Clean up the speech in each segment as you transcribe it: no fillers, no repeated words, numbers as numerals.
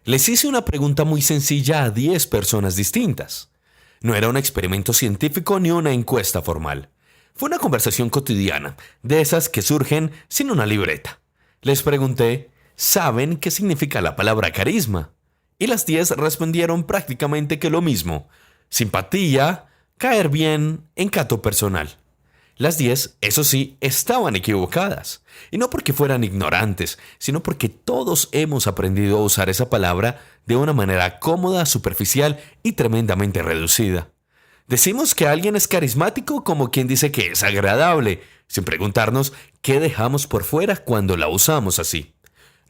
Les hice una pregunta muy sencilla a 10 personas distintas. No era un experimento científico ni una encuesta formal. Fue una conversación cotidiana, de esas que surgen sin una libreta. Les pregunté, ¿saben qué significa la palabra carisma? Y las 10 respondieron prácticamente que lo mismo. Simpatía, caer bien, encanto personal. Las 10, eso sí, estaban equivocadas. Y no porque fueran ignorantes, sino porque todos hemos aprendido a usar esa palabra de una manera cómoda, superficial y tremendamente reducida. Decimos que alguien es carismático como quien dice que es agradable, sin preguntarnos qué dejamos por fuera cuando la usamos así.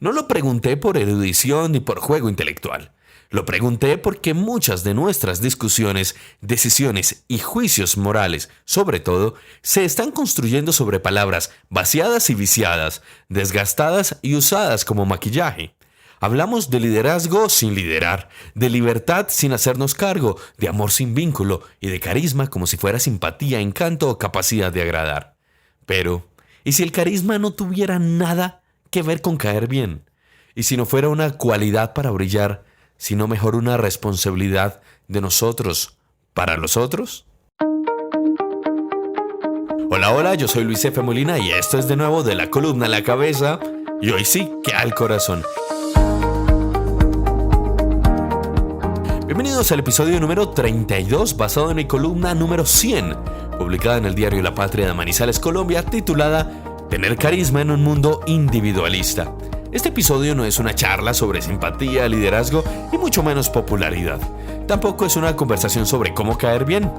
No lo pregunté por erudición ni por juego intelectual. Lo pregunté porque muchas de nuestras discusiones, decisiones y juicios morales, sobre todo, se están construyendo sobre palabras vaciadas y viciadas, desgastadas y usadas como maquillaje. Hablamos de liderazgo sin liderar, de libertad sin hacernos cargo, de amor sin vínculo y de carisma como si fuera simpatía, encanto o capacidad de agradar. Pero, ¿y si el carisma no tuviera nada que ver con caer bien? ¿Y si no fuera una cualidad para brillar, sino mejor una responsabilidad de nosotros para los otros? Hola, yo soy Luis F. Molina y esto es de nuevo de la columna a la cabeza, y hoy sí que al corazón. Bienvenidos al episodio número 32, basado en mi columna número 100, publicada en el diario La Patria de Manizales, Colombia, titulada Tener carisma en un mundo individualista. Este episodio no es una charla sobre simpatía, liderazgo y mucho menos popularidad. Tampoco es una conversación sobre cómo caer bien.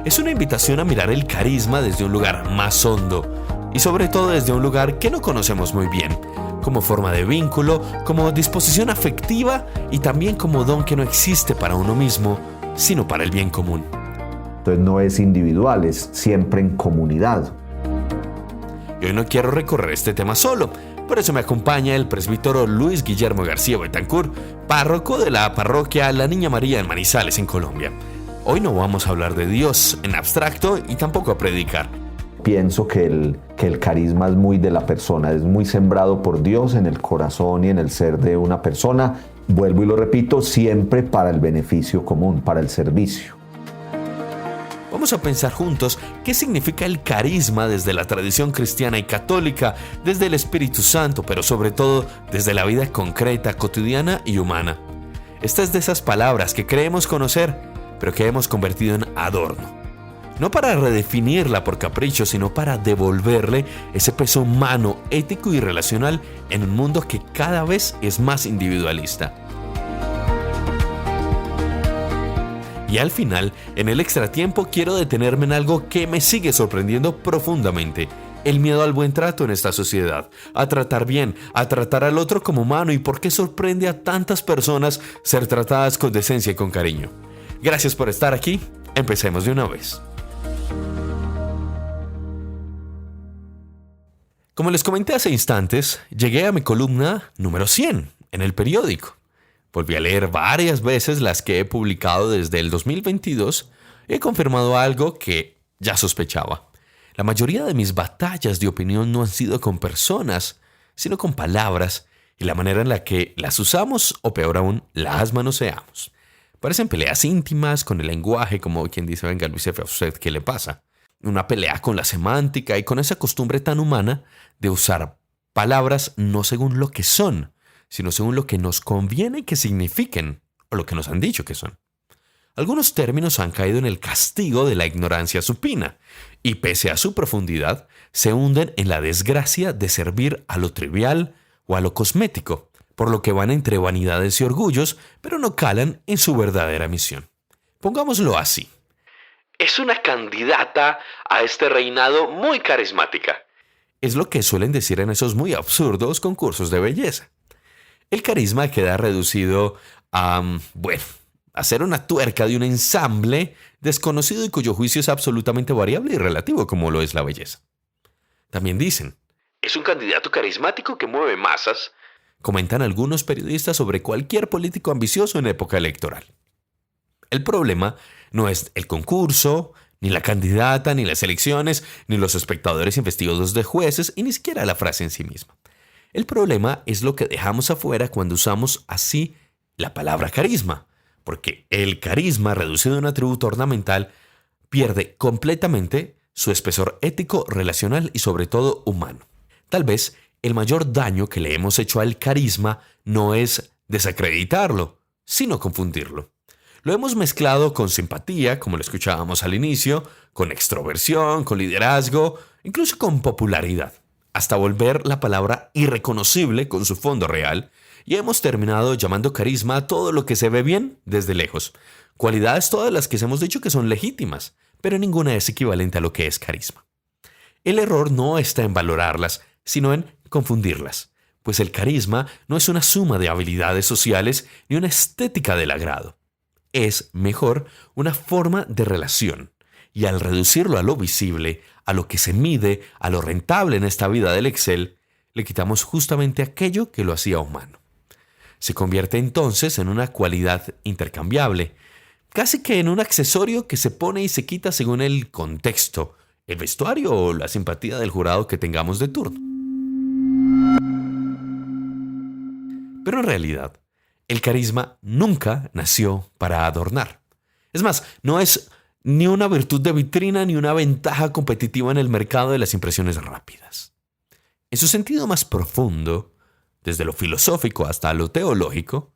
Es una invitación a mirar el carisma desde un lugar más hondo y sobre todo desde un lugar que no conocemos muy bien, como forma de vínculo, como disposición afectiva y también como don que no existe para uno mismo, sino para el bien común. Entonces no es individual, es siempre en comunidad. Y hoy no quiero recorrer este tema solo. Por eso me acompaña el presbítero Luis Guillermo García Betancourt, párroco de la parroquia La Niña María en Manizales, en Colombia. Hoy no vamos a hablar de Dios en abstracto y tampoco a predicar. Pienso que el carisma es muy de la persona, es muy sembrado por Dios en el corazón y en el ser de una persona. Vuelvo y lo repito, siempre para el beneficio común, para el servicio. Vamos a pensar juntos qué significa el carisma desde la tradición cristiana y católica, desde el Espíritu Santo, pero sobre todo desde la vida concreta, cotidiana y humana. Esta es de esas palabras que creemos conocer, pero que hemos convertido en adorno. No para redefinirla por capricho, sino para devolverle ese peso humano, ético y relacional en un mundo que cada vez es más individualista. Y al final, en el extratiempo, quiero detenerme en algo que me sigue sorprendiendo profundamente. El miedo al buen trato en esta sociedad, a tratar bien, a tratar al otro como humano y por qué sorprende a tantas personas ser tratadas con decencia y con cariño. Gracias por estar aquí, empecemos de una vez. Como les comenté hace instantes, llegué a mi columna número 100 en el periódico. Volví a leer varias veces las que he publicado desde el 2022 y he confirmado algo que ya sospechaba. La mayoría de mis batallas de opinión no han sido con personas, sino con palabras y la manera en la que las usamos o peor aún, las manoseamos. Parecen peleas íntimas con el lenguaje, como quien dice, venga Luis F., ¿a usted qué le pasa? Una pelea con la semántica y con esa costumbre tan humana de usar palabras no según lo que son, sino según lo que nos conviene que signifiquen o lo que nos han dicho que son. Algunos términos han caído en el castigo de la ignorancia supina y pese a su profundidad se hunden en la desgracia de servir a lo trivial o a lo cosmético, por lo que van entre vanidades y orgullos, pero no calan en su verdadera misión. Pongámoslo así. Es una candidata a este reinado muy carismática. Es lo que suelen decir en esos muy absurdos concursos de belleza. El carisma queda reducido a ser una tuerca de un ensamble desconocido y cuyo juicio es absolutamente variable y relativo como lo es la belleza. También dicen, es un candidato carismático que mueve masas, comentan algunos periodistas sobre cualquier político ambicioso en época electoral. El problema no es el concurso, ni la candidata, ni las elecciones, ni los espectadores investigados de jueces y ni siquiera la frase en sí misma. El problema es lo que dejamos afuera cuando usamos así la palabra carisma, porque el carisma, reducido a un atributo ornamental, pierde completamente su espesor ético, relacional y sobre todo humano. Tal vez el mayor daño que le hemos hecho al carisma no es desacreditarlo, sino confundirlo. Lo hemos mezclado con simpatía, como lo escuchábamos al inicio, con extroversión, con liderazgo, incluso con popularidad, hasta volver la palabra irreconocible con su fondo real, y hemos terminado llamando carisma a todo lo que se ve bien desde lejos. Cualidades todas las que hemos dicho que son legítimas, pero ninguna es equivalente a lo que es carisma. El error no está en valorarlas, sino en confundirlas, pues el carisma no es una suma de habilidades sociales ni una estética del agrado. Es, mejor, una forma de relación, y al reducirlo a lo visible, a lo que se mide, a lo rentable en esta vida del Excel, le quitamos justamente aquello que lo hacía humano. Se convierte entonces en una cualidad intercambiable, casi que en un accesorio que se pone y se quita según el contexto, el vestuario o la simpatía del jurado que tengamos de turno. Pero en realidad, el carisma nunca nació para adornar. Es más, no es ni una virtud de vitrina ni una ventaja competitiva en el mercado de las impresiones rápidas. En su sentido más profundo, desde lo filosófico hasta lo teológico,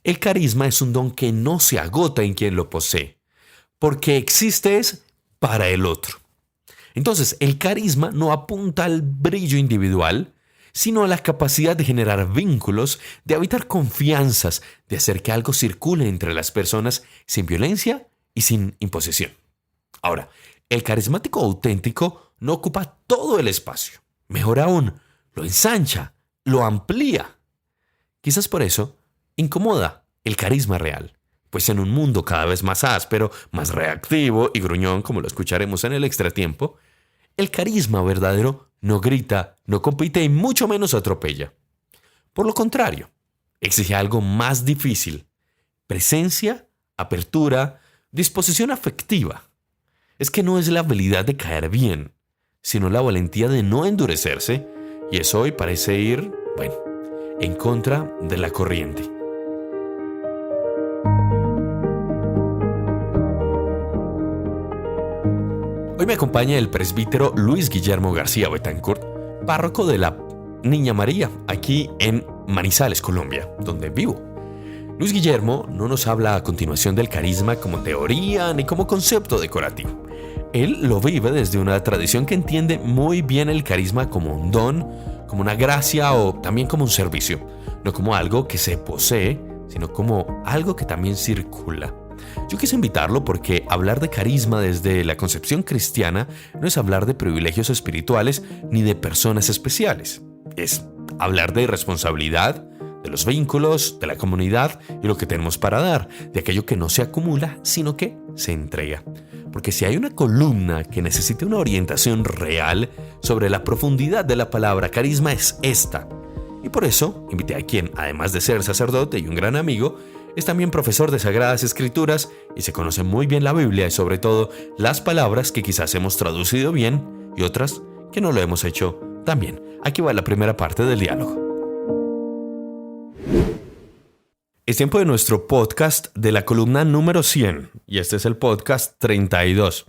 el carisma es un don que no se agota en quien lo posee, porque existe es para el otro. Entonces, el carisma no apunta al brillo individual, sino a la capacidad de generar vínculos, de habitar confianzas, de hacer que algo circule entre las personas sin violencia y sin imposición. Ahora, el carismático auténtico no ocupa todo el espacio. Mejor aún, lo ensancha, lo amplía. Quizás por eso incomoda el carisma real, pues en un mundo cada vez más áspero, más reactivo y gruñón, como lo escucharemos en el extratiempo, el carisma verdadero no grita, no compite y mucho menos atropella. Por lo contrario, exige algo más difícil: presencia, apertura, disposición afectiva. Es que no es la habilidad de caer bien, sino la valentía de no endurecerse, y eso hoy parece ir, en contra de la corriente. Hoy me acompaña el presbítero Luis Guillermo García Betancourt, párroco de la Niña María, aquí en Manizales, Colombia, donde vivo. Luis Guillermo no nos habla a continuación del carisma como teoría ni como concepto decorativo. Él lo vive desde una tradición que entiende muy bien el carisma como un don, como una gracia o también como un servicio, no como algo que se posee, sino como algo que también circula. Yo quise invitarlo porque hablar de carisma desde la concepción cristiana no es hablar de privilegios espirituales ni de personas especiales. Es hablar de responsabilidad, de los vínculos, de la comunidad y lo que tenemos para dar, de aquello que no se acumula, sino que se entrega. Porque si hay una columna que necesite una orientación real sobre la profundidad de la palabra carisma, es esta. Y por eso invité a quien, además de ser sacerdote y un gran amigo, es también profesor de Sagradas Escrituras y se conoce muy bien la Biblia y sobre todo las palabras que quizás hemos traducido bien y otras que no lo hemos hecho tan bien. Aquí va la primera parte del diálogo. Es tiempo de nuestro podcast de la columna número 100 y este es el podcast 32.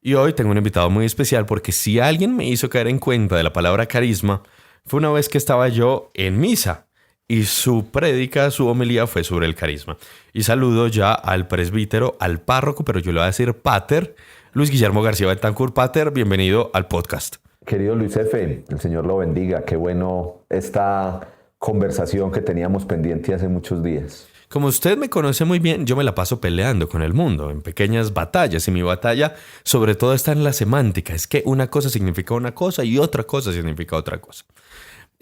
Y hoy tengo un invitado muy especial porque si alguien me hizo caer en cuenta de la palabra carisma fue una vez que estaba yo en misa. Y su prédica, su homilía fue sobre el carisma. Y saludo ya al presbítero, al párroco, pero yo le voy a decir pater, Luis Guillermo García Betancourt. Pater, bienvenido al podcast. Querido Luis F., el Señor lo bendiga. Qué bueno esta conversación que teníamos pendiente hace muchos días. Como usted me conoce muy bien, yo me la paso peleando con el mundo, en pequeñas batallas. Y mi batalla sobre todo está en la semántica. Es que una cosa significa una cosa y otra cosa significa otra cosa.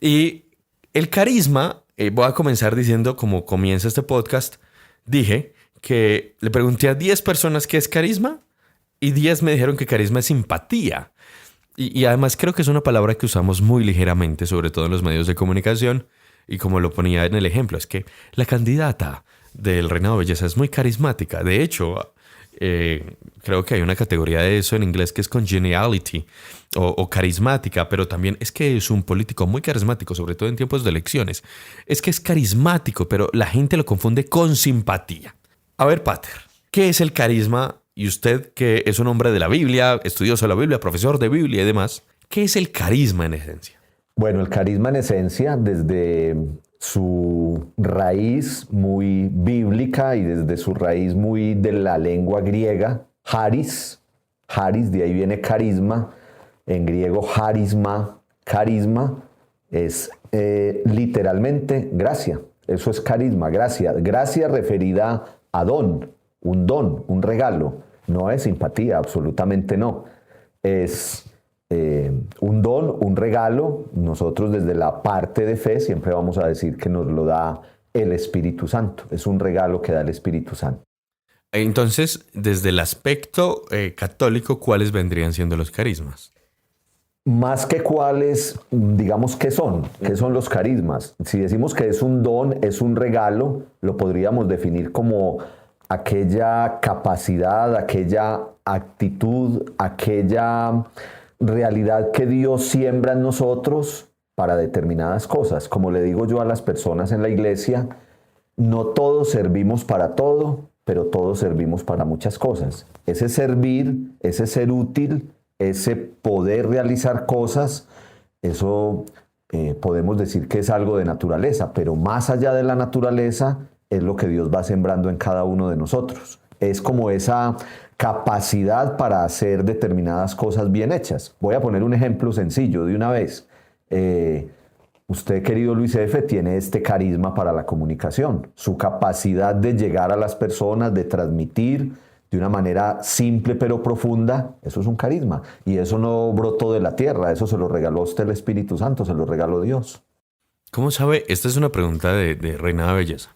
Y el carisma... voy a comenzar diciendo, como comienza este podcast, dije que le pregunté a 10 personas qué es carisma y 10 me dijeron que carisma es simpatía. Y además creo que es una palabra que usamos muy ligeramente, sobre todo en los medios de comunicación. Y como lo ponía en el ejemplo, es que la candidata del Reinado de Belleza es muy carismática. De hecho, Creo que hay una categoría de eso en inglés que es congeniality o carismática, pero también es que es un político muy carismático, sobre todo en tiempos de elecciones. Es que es carismático, pero la gente lo confunde con simpatía. A ver, Pater, ¿qué es el carisma? Y usted, que es un hombre de la Biblia, estudioso de la Biblia, profesor de Biblia y demás, ¿qué es el carisma en esencia? Bueno, el carisma en esencia, desde su raíz muy bíblica y desde su raíz muy de la lengua griega, haris, de ahí viene carisma, en griego harisma, carisma, es literalmente gracia. Eso es carisma, gracia. Gracia referida a don, un regalo. No es simpatía, absolutamente no. Es un don, un regalo. Nosotros desde la parte de fe siempre vamos a decir que nos lo da el Espíritu Santo. Es un regalo que da el Espíritu Santo. Entonces, desde el aspecto católico, ¿cuáles vendrían siendo los carismas? Más que cuáles, digamos, ¿qué son? ¿Qué son los carismas? Si decimos que es un don, es un regalo, lo podríamos definir como aquella capacidad, aquella actitud, aquella realidad que Dios siembra en nosotros para determinadas cosas. Como le digo yo a las personas en la iglesia, no todos servimos para todo, pero todos servimos para muchas cosas. Ese servir, ese ser útil, ese poder realizar cosas, eso podemos decir que es algo de naturaleza, pero más allá de la naturaleza es lo que Dios va sembrando en cada uno de nosotros. Es como esa capacidad para hacer determinadas cosas bien hechas. Voy a poner un ejemplo sencillo de una vez. Usted, querido Luis F., tiene este carisma para la comunicación, su capacidad de llegar a las personas, de transmitir de una manera simple pero profunda, eso es un carisma. Y eso no brotó de la tierra, eso se lo regaló usted el Espíritu Santo, se lo regaló Dios. ¿Cómo sabe? Esta es una pregunta de Reina de Belleza.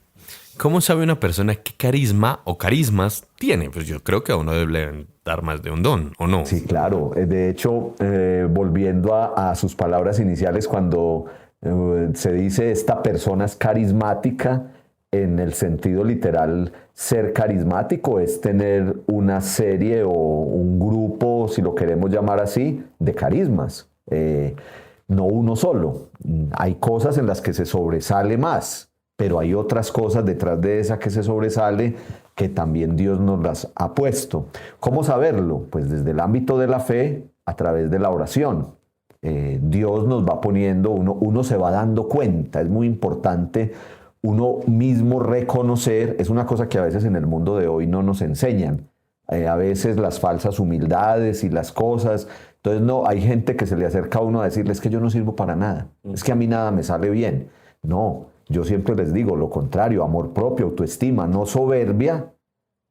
¿Cómo sabe una persona qué carisma o carismas tiene? Pues yo creo que a uno debe dar más de un don, ¿o no? Sí, claro. De hecho, volviendo a sus palabras iniciales, cuando se dice esta persona es carismática, en el sentido literal, ser carismático es tener una serie o un grupo, si lo queremos llamar así, de carismas. No uno solo. Hay cosas en las que se sobresale más, pero hay otras cosas detrás de esa que se sobresale que también Dios nos las ha puesto. ¿Cómo saberlo? Pues desde el ámbito de la fe, a través de la oración. Dios nos va poniendo, uno se va dando cuenta, es muy importante uno mismo reconocer, es una cosa que a veces en el mundo de hoy no nos enseñan, a veces las falsas humildades y las cosas, entonces no, hay gente que se le acerca a uno a decirle es que yo no sirvo para nada, es que a mí nada me sale bien. No, yo siempre les digo lo contrario, amor propio, autoestima, no soberbia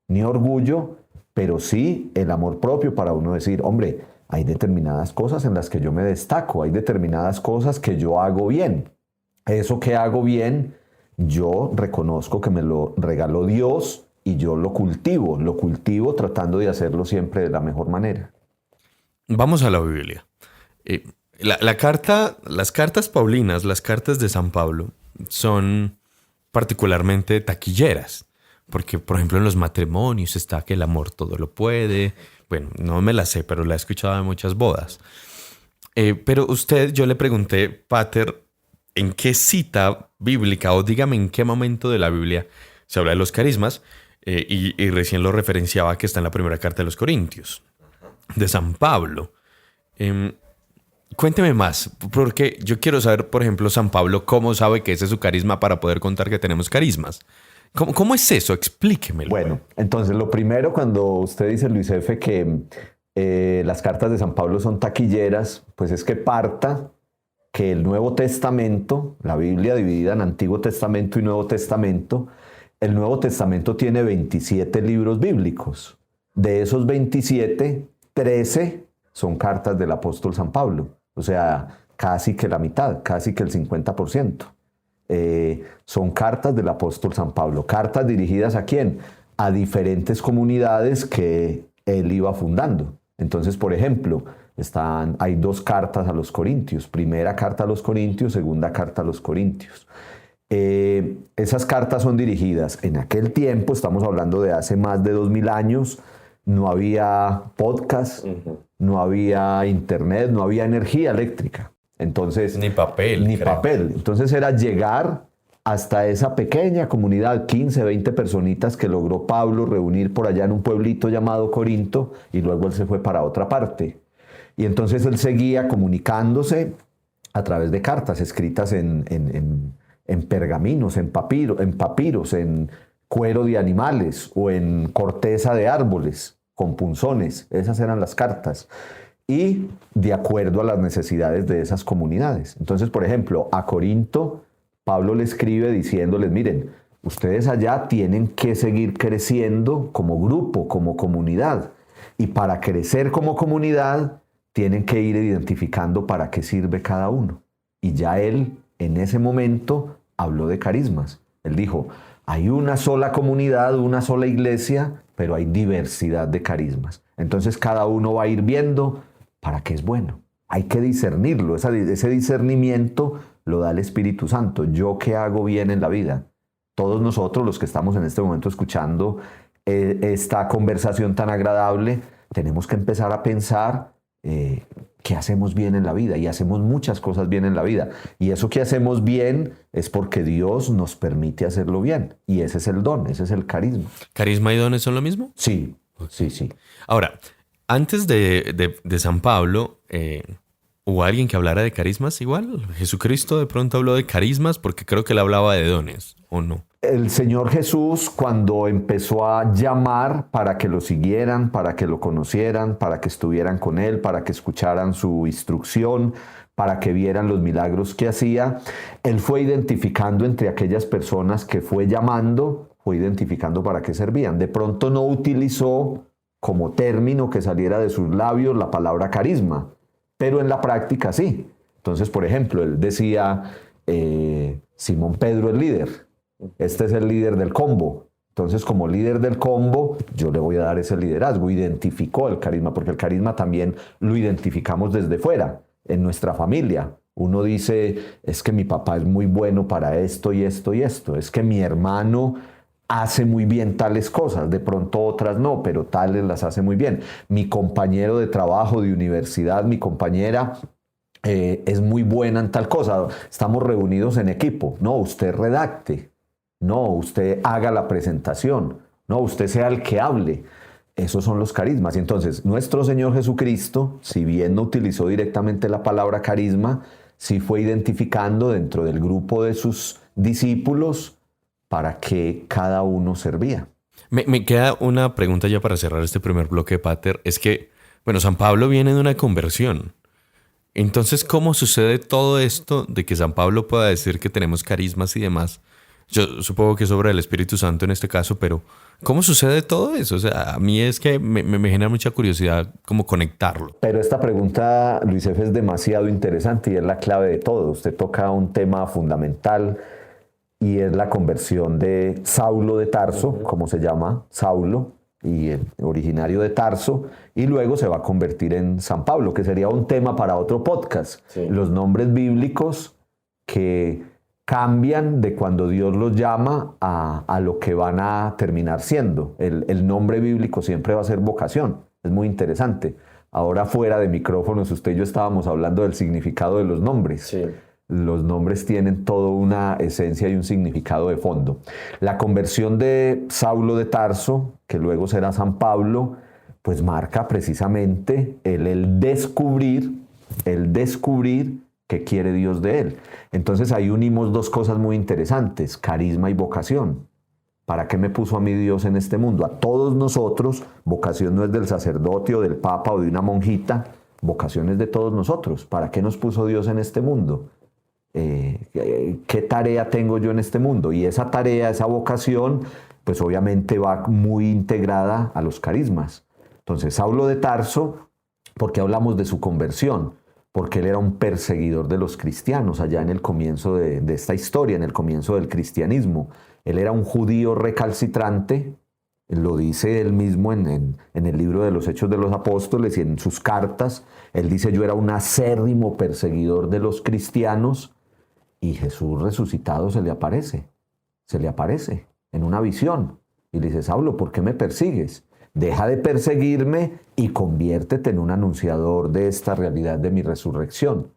ni orgullo, pero sí el amor propio para uno decir, hombre, hay determinadas cosas en las que yo me destaco, hay determinadas cosas que yo hago bien. Eso que hago bien, yo reconozco que me lo regaló Dios y yo lo cultivo tratando de hacerlo siempre de la mejor manera. Vamos a la Biblia. Las cartas paulinas, las cartas de San Pablo, son particularmente taquilleras. Porque, por ejemplo, en los matrimonios está que el amor todo lo puede. Bueno, no me la sé, pero la he escuchado en muchas bodas. Pero yo le pregunté, Pater, ¿en qué cita bíblica o dígame en qué momento de la Biblia se habla de los carismas? Y recién lo referenciaba que está en la primera carta de los Corintios, de San Pablo. Cuénteme más, porque yo quiero saber, por ejemplo, San Pablo, ¿cómo sabe que ese es su carisma para poder contar que tenemos carismas? ¿Cómo es eso? Explíquemelo. Bueno, entonces lo primero cuando usted dice, Luis F., que las cartas de San Pablo son taquilleras, pues es que parta que el Nuevo Testamento, la Biblia dividida en Antiguo Testamento y Nuevo Testamento, el Nuevo Testamento tiene 27 libros bíblicos. De esos 27, 13 son cartas del apóstol San Pablo. O sea, casi que la mitad, casi que el 50%. Son cartas del apóstol San Pablo. Cartas dirigidas ¿a quién? A diferentes comunidades que él iba fundando. Entonces, por ejemplo, hay 2 cartas a los Corintios. Primera carta a los Corintios, segunda carta a los Corintios. Esas cartas son dirigidas en aquel tiempo, estamos hablando de hace más de 2000 años, no había podcast, no había internet, no había energía eléctrica. Entonces, Ni papel. Ni creo. papel. Entonces era llegar hasta esa pequeña comunidad, 15, 20 personitas que logró Pablo reunir por allá en un pueblito llamado Corinto, y luego él se fue para otra parte. Y entonces él seguía comunicándose a través de cartas escritas en pergaminos, en papiros, en cuero de animales o en corteza de árboles, con punzones. Esas eran las cartas. Y de acuerdo a las necesidades de esas comunidades. Entonces, por ejemplo, a Corinto, Pablo le escribe diciéndoles, miren, ustedes allá tienen que seguir creciendo como grupo, como comunidad. Y para crecer como comunidad, tienen que ir identificando para qué sirve cada uno. Y ya él, en ese momento, habló de carismas. Él dijo, hay una sola comunidad, una sola iglesia, pero hay diversidad de carismas. Entonces cada uno va a ir viendo para qué es bueno. Hay que discernirlo. Ese discernimiento lo da el Espíritu Santo. ¿Yo qué hago bien en la vida? Todos nosotros, los que estamos en este momento escuchando esta conversación tan agradable, tenemos que empezar a pensar qué hacemos bien en la vida. Y hacemos muchas cosas bien en la vida. Y eso que hacemos bien es porque Dios nos permite hacerlo bien. Y ese es el don, ese es el carisma. ¿Carisma y dones son lo mismo? Sí, sí, sí. Ahora, antes de San Pablo, ¿hubo alguien que hablara de carismas igual? ¿Jesucristo de pronto habló de carismas? Porque creo que él hablaba de dones, ¿o no? El Señor Jesús, cuando empezó a llamar para que lo siguieran, para que lo conocieran, para que estuvieran con él, para que escucharan su instrucción, para que vieran los milagros que hacía, él fue identificando entre aquellas personas que fue llamando, fue identificando para qué servían. De pronto no utilizó como término que saliera de sus labios la palabra carisma, pero en la práctica sí. Entonces, por ejemplo, él decía, Simón Pedro el líder. Este es el líder del combo. Entonces, como líder del combo, yo le voy a dar ese liderazgo. Identificó el carisma, porque el carisma también lo identificamos desde fuera, en nuestra familia. Uno dice, es que mi papá es muy bueno para esto y esto y esto. Es que mi hermano hace muy bien tales cosas. De pronto otras no, pero tales las hace muy bien. Mi compañero de trabajo, de universidad, mi compañera es muy buena en tal cosa. Estamos reunidos en equipo. No, usted redacte. No, usted haga la presentación. No, usted sea el que hable. Esos son los carismas. Y entonces, nuestro Señor Jesucristo, si bien no utilizó directamente la palabra carisma, sí fue identificando dentro del grupo de sus discípulos para qué cada uno servía. Me queda una pregunta ya para cerrar este primer bloque, Pater. Es que, bueno, San Pablo viene de una conversión. Entonces, ¿cómo sucede todo esto de que San Pablo pueda decir que tenemos carismas y demás? Yo supongo que es obra del Espíritu Santo en este caso, pero ¿cómo sucede todo eso? O sea, a mí es que me genera mucha curiosidad cómo conectarlo. Pero esta pregunta, Luis F., es demasiado interesante y es la clave de todo. Usted toca un tema fundamental y es la conversión de Saulo de Tarso, como se llama Saulo, y el originario de Tarso, y luego se va a convertir en San Pablo, que sería un tema para otro podcast. Sí. Los nombres bíblicos que cambian de cuando Dios los llama a lo que van a terminar siendo. El nombre bíblico siempre va a ser vocación. Es muy interesante. Ahora fuera de micrófonos, usted y yo estábamos hablando del significado de los nombres. Sí. Los nombres tienen toda una esencia y un significado de fondo. La conversión de Saulo de Tarso, que luego será San Pablo, pues marca precisamente el descubrir qué quiere Dios de él. Entonces ahí unimos dos cosas muy interesantes, carisma y vocación. ¿Para qué me puso a mí Dios en este mundo? A todos nosotros, vocación no es del sacerdote o del papa o de una monjita, vocación es de todos nosotros. ¿Para qué nos puso Dios en este mundo? ¿Qué tarea tengo yo en este mundo? Y esa tarea, esa vocación, pues obviamente va muy integrada a los carismas. Entonces, Saulo de Tarso, ¿por qué hablamos de su conversión? Porque él era un perseguidor de los cristianos allá en el comienzo de esta historia, en el comienzo del cristianismo. Él era un judío recalcitrante, lo dice él mismo en el libro de los Hechos de los Apóstoles y en sus cartas. Él dice, yo era un acérrimo perseguidor de los cristianos, y Jesús resucitado se le aparece en una visión. Y le dice, Saulo, ¿por qué me persigues? deja de perseguirme y conviértete en un anunciador de esta realidad de mi resurrección.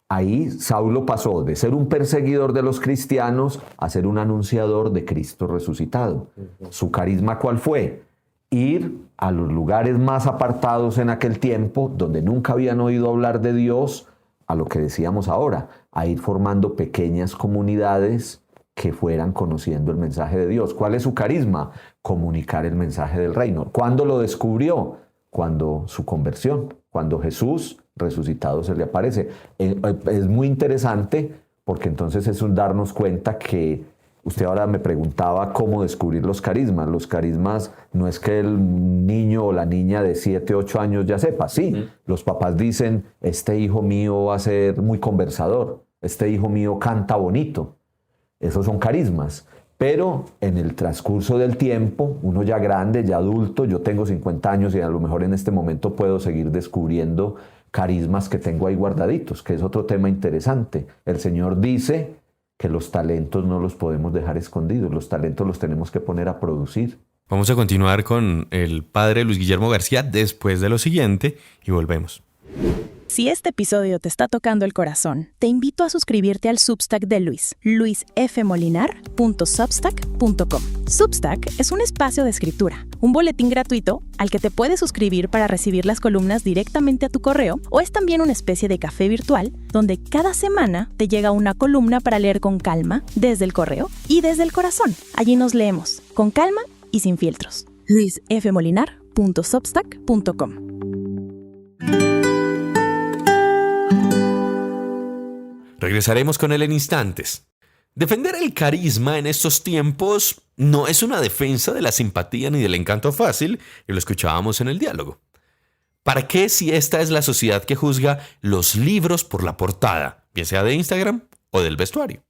Ahí Saulo pasó de ser un perseguidor de los cristianos a ser un anunciador de Cristo resucitado. ¿Su carisma cuál fue? Ir a los lugares más apartados en aquel tiempo, donde nunca habían oído hablar de Dios, a lo que decíamos ahora, a ir formando pequeñas comunidades que fueran conociendo el mensaje de Dios. ¿Cuál es su carisma? Comunicar el mensaje del reino. ¿Cuándo lo descubrió? Cuando su conversión, cuando Jesús resucitado se le aparece. Es muy interesante porque entonces es un darnos cuenta que usted ahora me preguntaba cómo descubrir los carismas. Los carismas no es que el niño o la niña de 7, 8 años ya sepa. Sí, los papás dicen, este hijo mío va a ser muy conversador, este hijo mío canta bonito. Esos son carismas. Pero en el transcurso del tiempo, uno ya grande, ya adulto, yo tengo 50 años y a lo mejor en este momento puedo seguir descubriendo carismas que tengo ahí guardaditos, que es otro tema interesante. El Señor dice que los talentos no los podemos dejar escondidos, los talentos los tenemos que poner a producir. Vamos a continuar con el padre Luis Guillermo García después de lo siguiente y volvemos. Si este episodio te está tocando el corazón, te invito a suscribirte al Substack de Luis, luisfmolinar.substack.com. Substack es un espacio de escritura, un boletín gratuito al que te puedes suscribir para recibir las columnas directamente a tu correo, o es también una especie de café virtual donde cada semana te llega una columna para leer con calma desde el correo y desde el corazón. Allí nos leemos, con calma y sin filtros. luisfmolinar.substack.com. Regresaremos con él en instantes. Defender el carisma en estos tiempos no es una defensa de la simpatía ni del encanto fácil, y lo escuchábamos en el diálogo. ¿Para qué si esta es la sociedad que juzga los libros por la portada, bien sea de Instagram o del vestuario?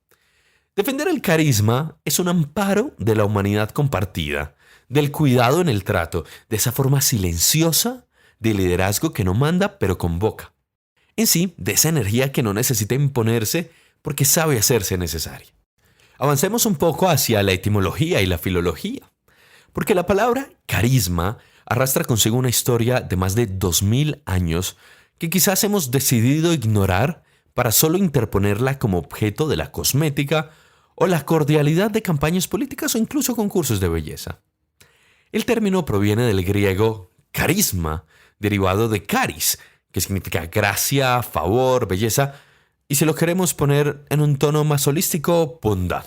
Defender el carisma es un amparo de la humanidad compartida, del cuidado en el trato, de esa forma silenciosa de liderazgo que no manda pero convoca. En sí, de esa energía que no necesita imponerse porque sabe hacerse necesaria. Avancemos un poco hacia la etimología y la filología, porque la palabra carisma arrastra consigo una historia de más de 2000 años que quizás hemos decidido ignorar para solo interponerla como objeto de la cosmética o la cordialidad de campañas políticas o incluso concursos de belleza. El término proviene del griego carisma, derivado de caris, que significa gracia, favor, belleza, y si lo queremos poner en un tono más holístico, bondad.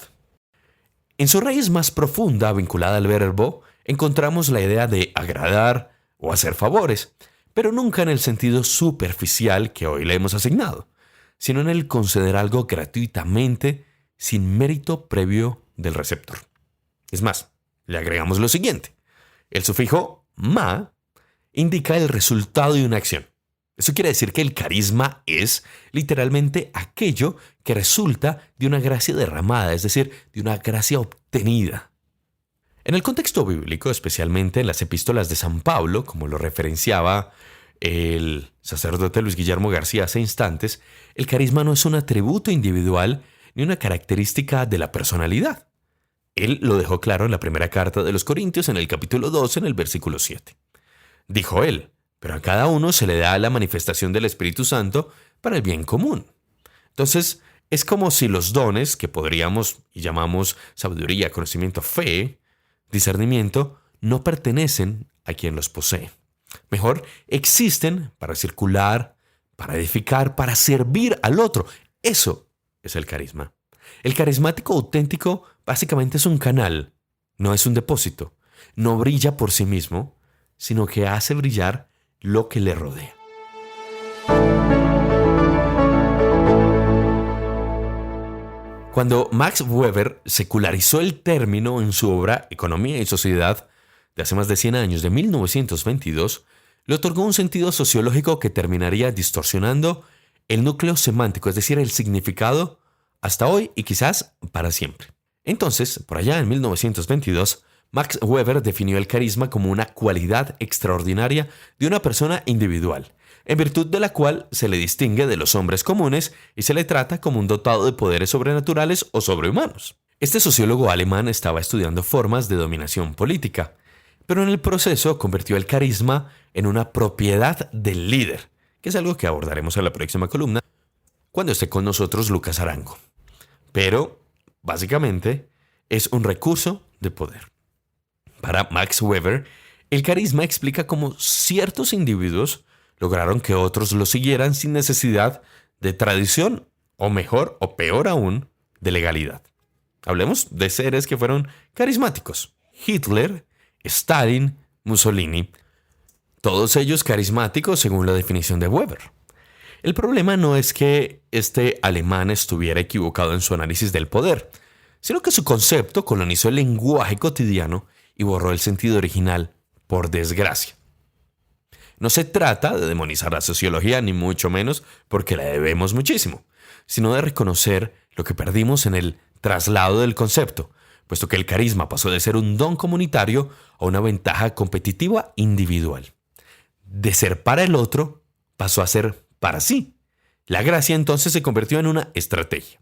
En su raíz más profunda, vinculada al verbo, encontramos la idea de agradar o hacer favores, pero nunca en el sentido superficial que hoy le hemos asignado, sino en el conceder algo gratuitamente, sin mérito previo del receptor. Es más, le agregamos lo siguiente. El sufijo ma indica el resultado de una acción. Eso quiere decir que el carisma es literalmente aquello que resulta de una gracia derramada, es decir, de una gracia obtenida. En el contexto bíblico, especialmente en las epístolas de San Pablo, como lo referenciaba el sacerdote Luis Guillermo García hace instantes, el carisma no es un atributo individual ni una característica de la personalidad. Él lo dejó claro en la primera carta de los Corintios, en el capítulo 2, en el versículo 7. Dijo él: pero a cada uno se le da la manifestación del Espíritu Santo para el bien común. Entonces, es como si los dones que podríamos y llamamos sabiduría, conocimiento, fe, discernimiento, no pertenecen a quien los posee. Mejor, existen para circular, para edificar, para servir al otro. Eso es el carisma. El carismático auténtico básicamente es un canal, no es un depósito. No brilla por sí mismo, sino que hace brillar lo que le rodea. Cuando Max Weber secularizó el término en su obra Economía y Sociedad de hace más de 100 años, de 1922, le otorgó un sentido sociológico que terminaría distorsionando el núcleo semántico, es decir, el significado, hasta hoy y quizás para siempre. Entonces, por allá en 1922, Max Weber definió el carisma como una cualidad extraordinaria de una persona individual, en virtud de la cual se le distingue de los hombres comunes y se le trata como un dotado de poderes sobrenaturales o sobrehumanos. Este sociólogo alemán estaba estudiando formas de dominación política, pero en el proceso convirtió el carisma en una propiedad del líder, que es algo que abordaremos en la próxima columna, cuando esté con nosotros Lucas Arango. Pero, básicamente, es un recurso de poder. Para Max Weber, el carisma explica cómo ciertos individuos lograron que otros lo siguieran sin necesidad de tradición, o mejor o peor aún, de legalidad. Hablemos de seres que fueron carismáticos. Hitler, Stalin, Mussolini, todos ellos carismáticos según la definición de Weber. El problema no es que este alemán estuviera equivocado en su análisis del poder, sino que su concepto colonizó el lenguaje cotidiano y borró el sentido original, por desgracia. No se trata de demonizar la sociología, ni mucho menos porque la debemos muchísimo, sino de reconocer lo que perdimos en el traslado del concepto, puesto que el carisma pasó de ser un don comunitario a una ventaja competitiva individual. De ser para el otro, pasó a ser para sí. La gracia entonces se convirtió en una estrategia.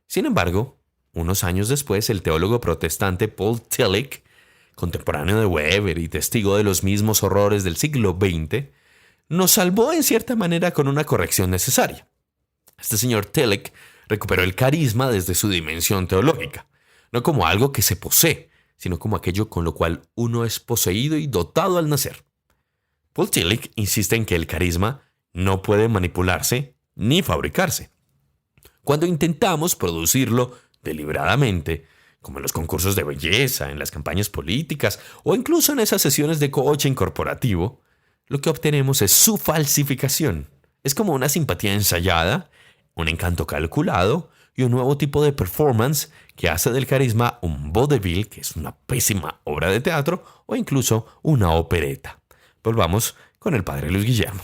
Sin embargo, unos años después, el teólogo protestante Paul Tillich, contemporáneo de Weber y testigo de los mismos horrores del siglo XX, nos salvó en cierta manera con una corrección necesaria. Este señor Tillich recuperó el carisma desde su dimensión teológica, no como algo que se posee, sino como aquello con lo cual uno es poseído y dotado al nacer. Paul Tillich insiste en que el carisma no puede manipularse ni fabricarse. Cuando intentamos producirlo deliberadamente, como en los concursos de belleza, en las campañas políticas o incluso en esas sesiones de coaching corporativo, lo que obtenemos es su falsificación. Es como una simpatía ensayada, un encanto calculado y un nuevo tipo de performance que hace del carisma un vaudeville, que es una pésima obra de teatro, o incluso una opereta. Volvamos con el padre Luis Guillermo.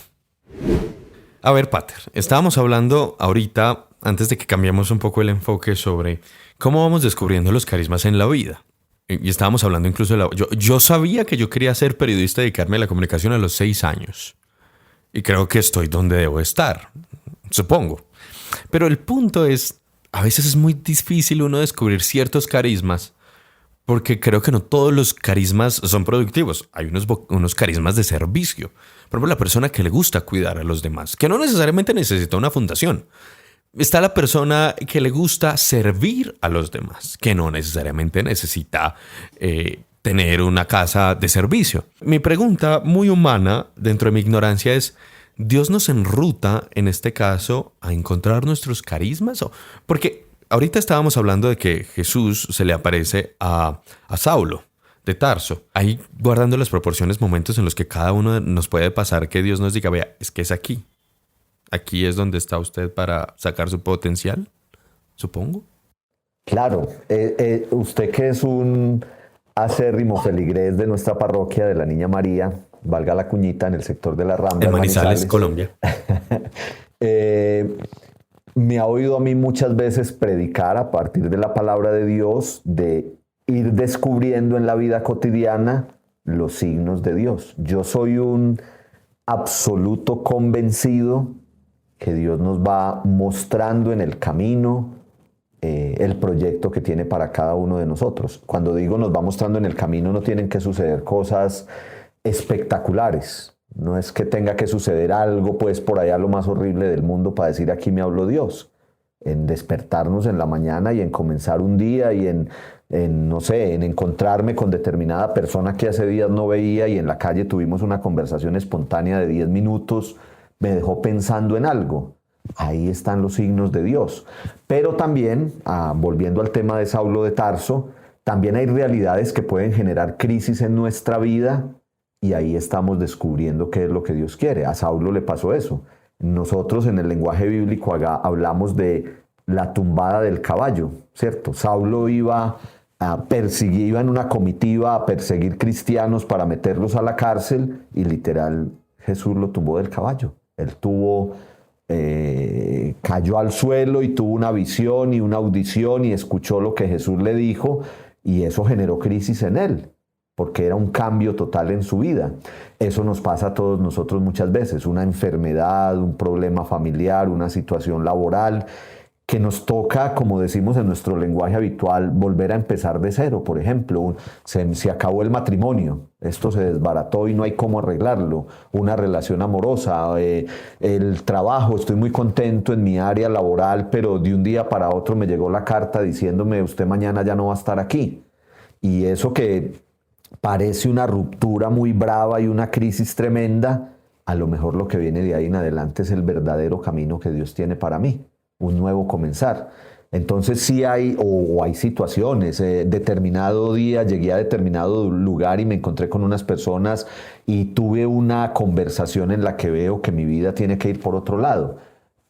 A ver, Pater, estábamos hablando ahorita, antes de que cambiemos un poco el enfoque, sobre cómo vamos descubriendo los carismas en la vida. Y estábamos hablando incluso de yo sabía que yo quería ser periodista y dedicarme a la comunicación a los 6 años. Y creo que estoy donde debo estar, supongo. Pero el punto es, a veces es muy difícil uno descubrir ciertos carismas, porque creo que no todos los carismas son productivos. Hay unos carismas de servicio. Por ejemplo, la persona que le gusta cuidar a los demás, que no necesariamente necesita una fundación. Está la persona que le gusta servir a los demás, que no necesariamente necesita tener una casa de servicio. Mi pregunta, muy humana, dentro de mi ignorancia, es: ¿Dios nos enruta, en este caso, a encontrar nuestros carismas? Porque ahorita estábamos hablando de que Jesús se le aparece a Saulo de Tarso. Ahí, guardando las proporciones, momentos en los que cada uno nos puede pasar que Dios nos diga: vea, es que es aquí. Aquí es donde está usted para sacar su potencial, supongo. Claro. Usted, que es un acérrimo feligrés de nuestra parroquia de la Niña María, valga la cuñita, en el sector de la Rambla, en Manizales, Colombia. Me ha oído a mí muchas veces predicar a partir de la palabra de Dios, de ir descubriendo en la vida cotidiana los signos de Dios. Yo soy un absoluto convencido que Dios nos va mostrando en el camino el proyecto que tiene para cada uno de nosotros. Cuando digo nos va mostrando en el camino, no tienen que suceder cosas espectaculares. No es que tenga que suceder algo pues por allá lo más horrible del mundo para decir aquí me habló Dios. En despertarnos en la mañana y en comenzar un día y en encontrarme con determinada persona que hace días no veía y en la calle tuvimos una conversación espontánea de 10 minutos, me dejó pensando en algo. Ahí están los signos de Dios. Pero también, volviendo al tema de Saulo de Tarso, también hay realidades que pueden generar crisis en nuestra vida y ahí estamos descubriendo qué es lo que Dios quiere. A Saulo le pasó eso. Nosotros en el lenguaje bíblico hablamos de la tumbada del caballo, ¿cierto? Saulo iba en una comitiva a perseguir cristianos para meterlos a la cárcel y literal Jesús lo tumbó del caballo. Él cayó al suelo y tuvo una visión y una audición y escuchó lo que Jesús le dijo y eso generó crisis en él, porque era un cambio total en su vida. Eso nos pasa a todos nosotros muchas veces, una enfermedad, un problema familiar, una situación laboral que nos toca, como decimos en nuestro lenguaje habitual, volver a empezar de cero. Por ejemplo, se acabó el matrimonio, esto se desbarató y no hay cómo arreglarlo. Una relación amorosa, el trabajo, estoy muy contento en mi área laboral, pero de un día para otro me llegó la carta diciéndome usted mañana ya no va a estar aquí. Y eso que parece una ruptura muy brava y una crisis tremenda, a lo mejor lo que viene de ahí en adelante es el verdadero camino que Dios tiene para mí. Un nuevo comenzar. Entonces sí hay, o hay situaciones, determinado día llegué a determinado lugar y me encontré con unas personas y tuve una conversación en la que veo que mi vida tiene que ir por otro lado.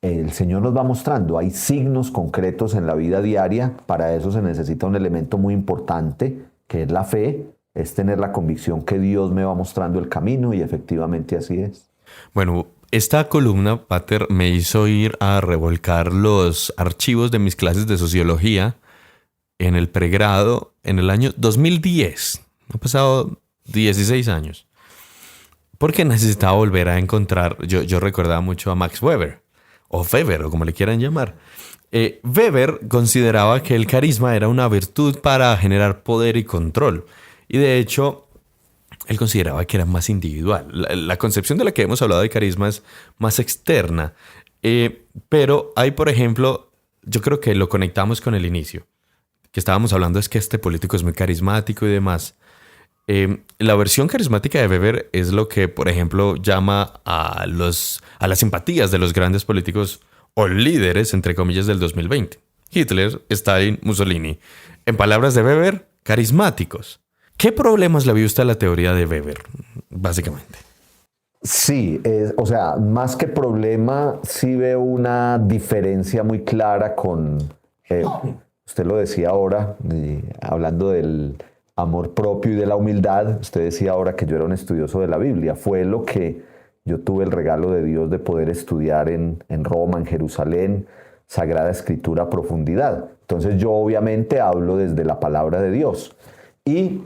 El Señor nos va mostrando, hay signos concretos en la vida diaria, para eso se necesita un elemento muy importante, que es la fe, es tener la convicción que Dios me va mostrando el camino y efectivamente así es. Bueno, esta columna, Pater, me hizo ir a revolcar los archivos de mis clases de sociología en el pregrado en el año 2010. Han pasado 16 años. Porque necesitaba volver a encontrar, yo recordaba mucho a Max Weber, o Weber, o como le quieran llamar. Weber consideraba que el carisma era una virtud para generar poder y control. Y de hecho, él consideraba que era más individual. La concepción de la que hemos hablado de carisma es más externa. Pero hay, por ejemplo, yo creo que lo conectamos con el inicio. Que estábamos hablando es que este político es muy carismático y demás. La versión carismática de Weber es lo que, por ejemplo, llama a las simpatías de los grandes políticos o líderes, entre comillas, del 2020. Hitler, Stalin, Mussolini. En palabras de Weber, carismáticos. ¿Qué problemas le vio usted a la teoría de Weber, básicamente? Sí, o sea, más que problema, sí veo una diferencia muy clara con, usted lo decía ahora, hablando del amor propio y de la humildad, usted decía ahora que yo era un estudioso de la Biblia, fue lo que yo tuve el regalo de Dios de poder estudiar en Roma, en Jerusalén, Sagrada Escritura a profundidad. Entonces yo obviamente hablo desde la palabra de Dios. Y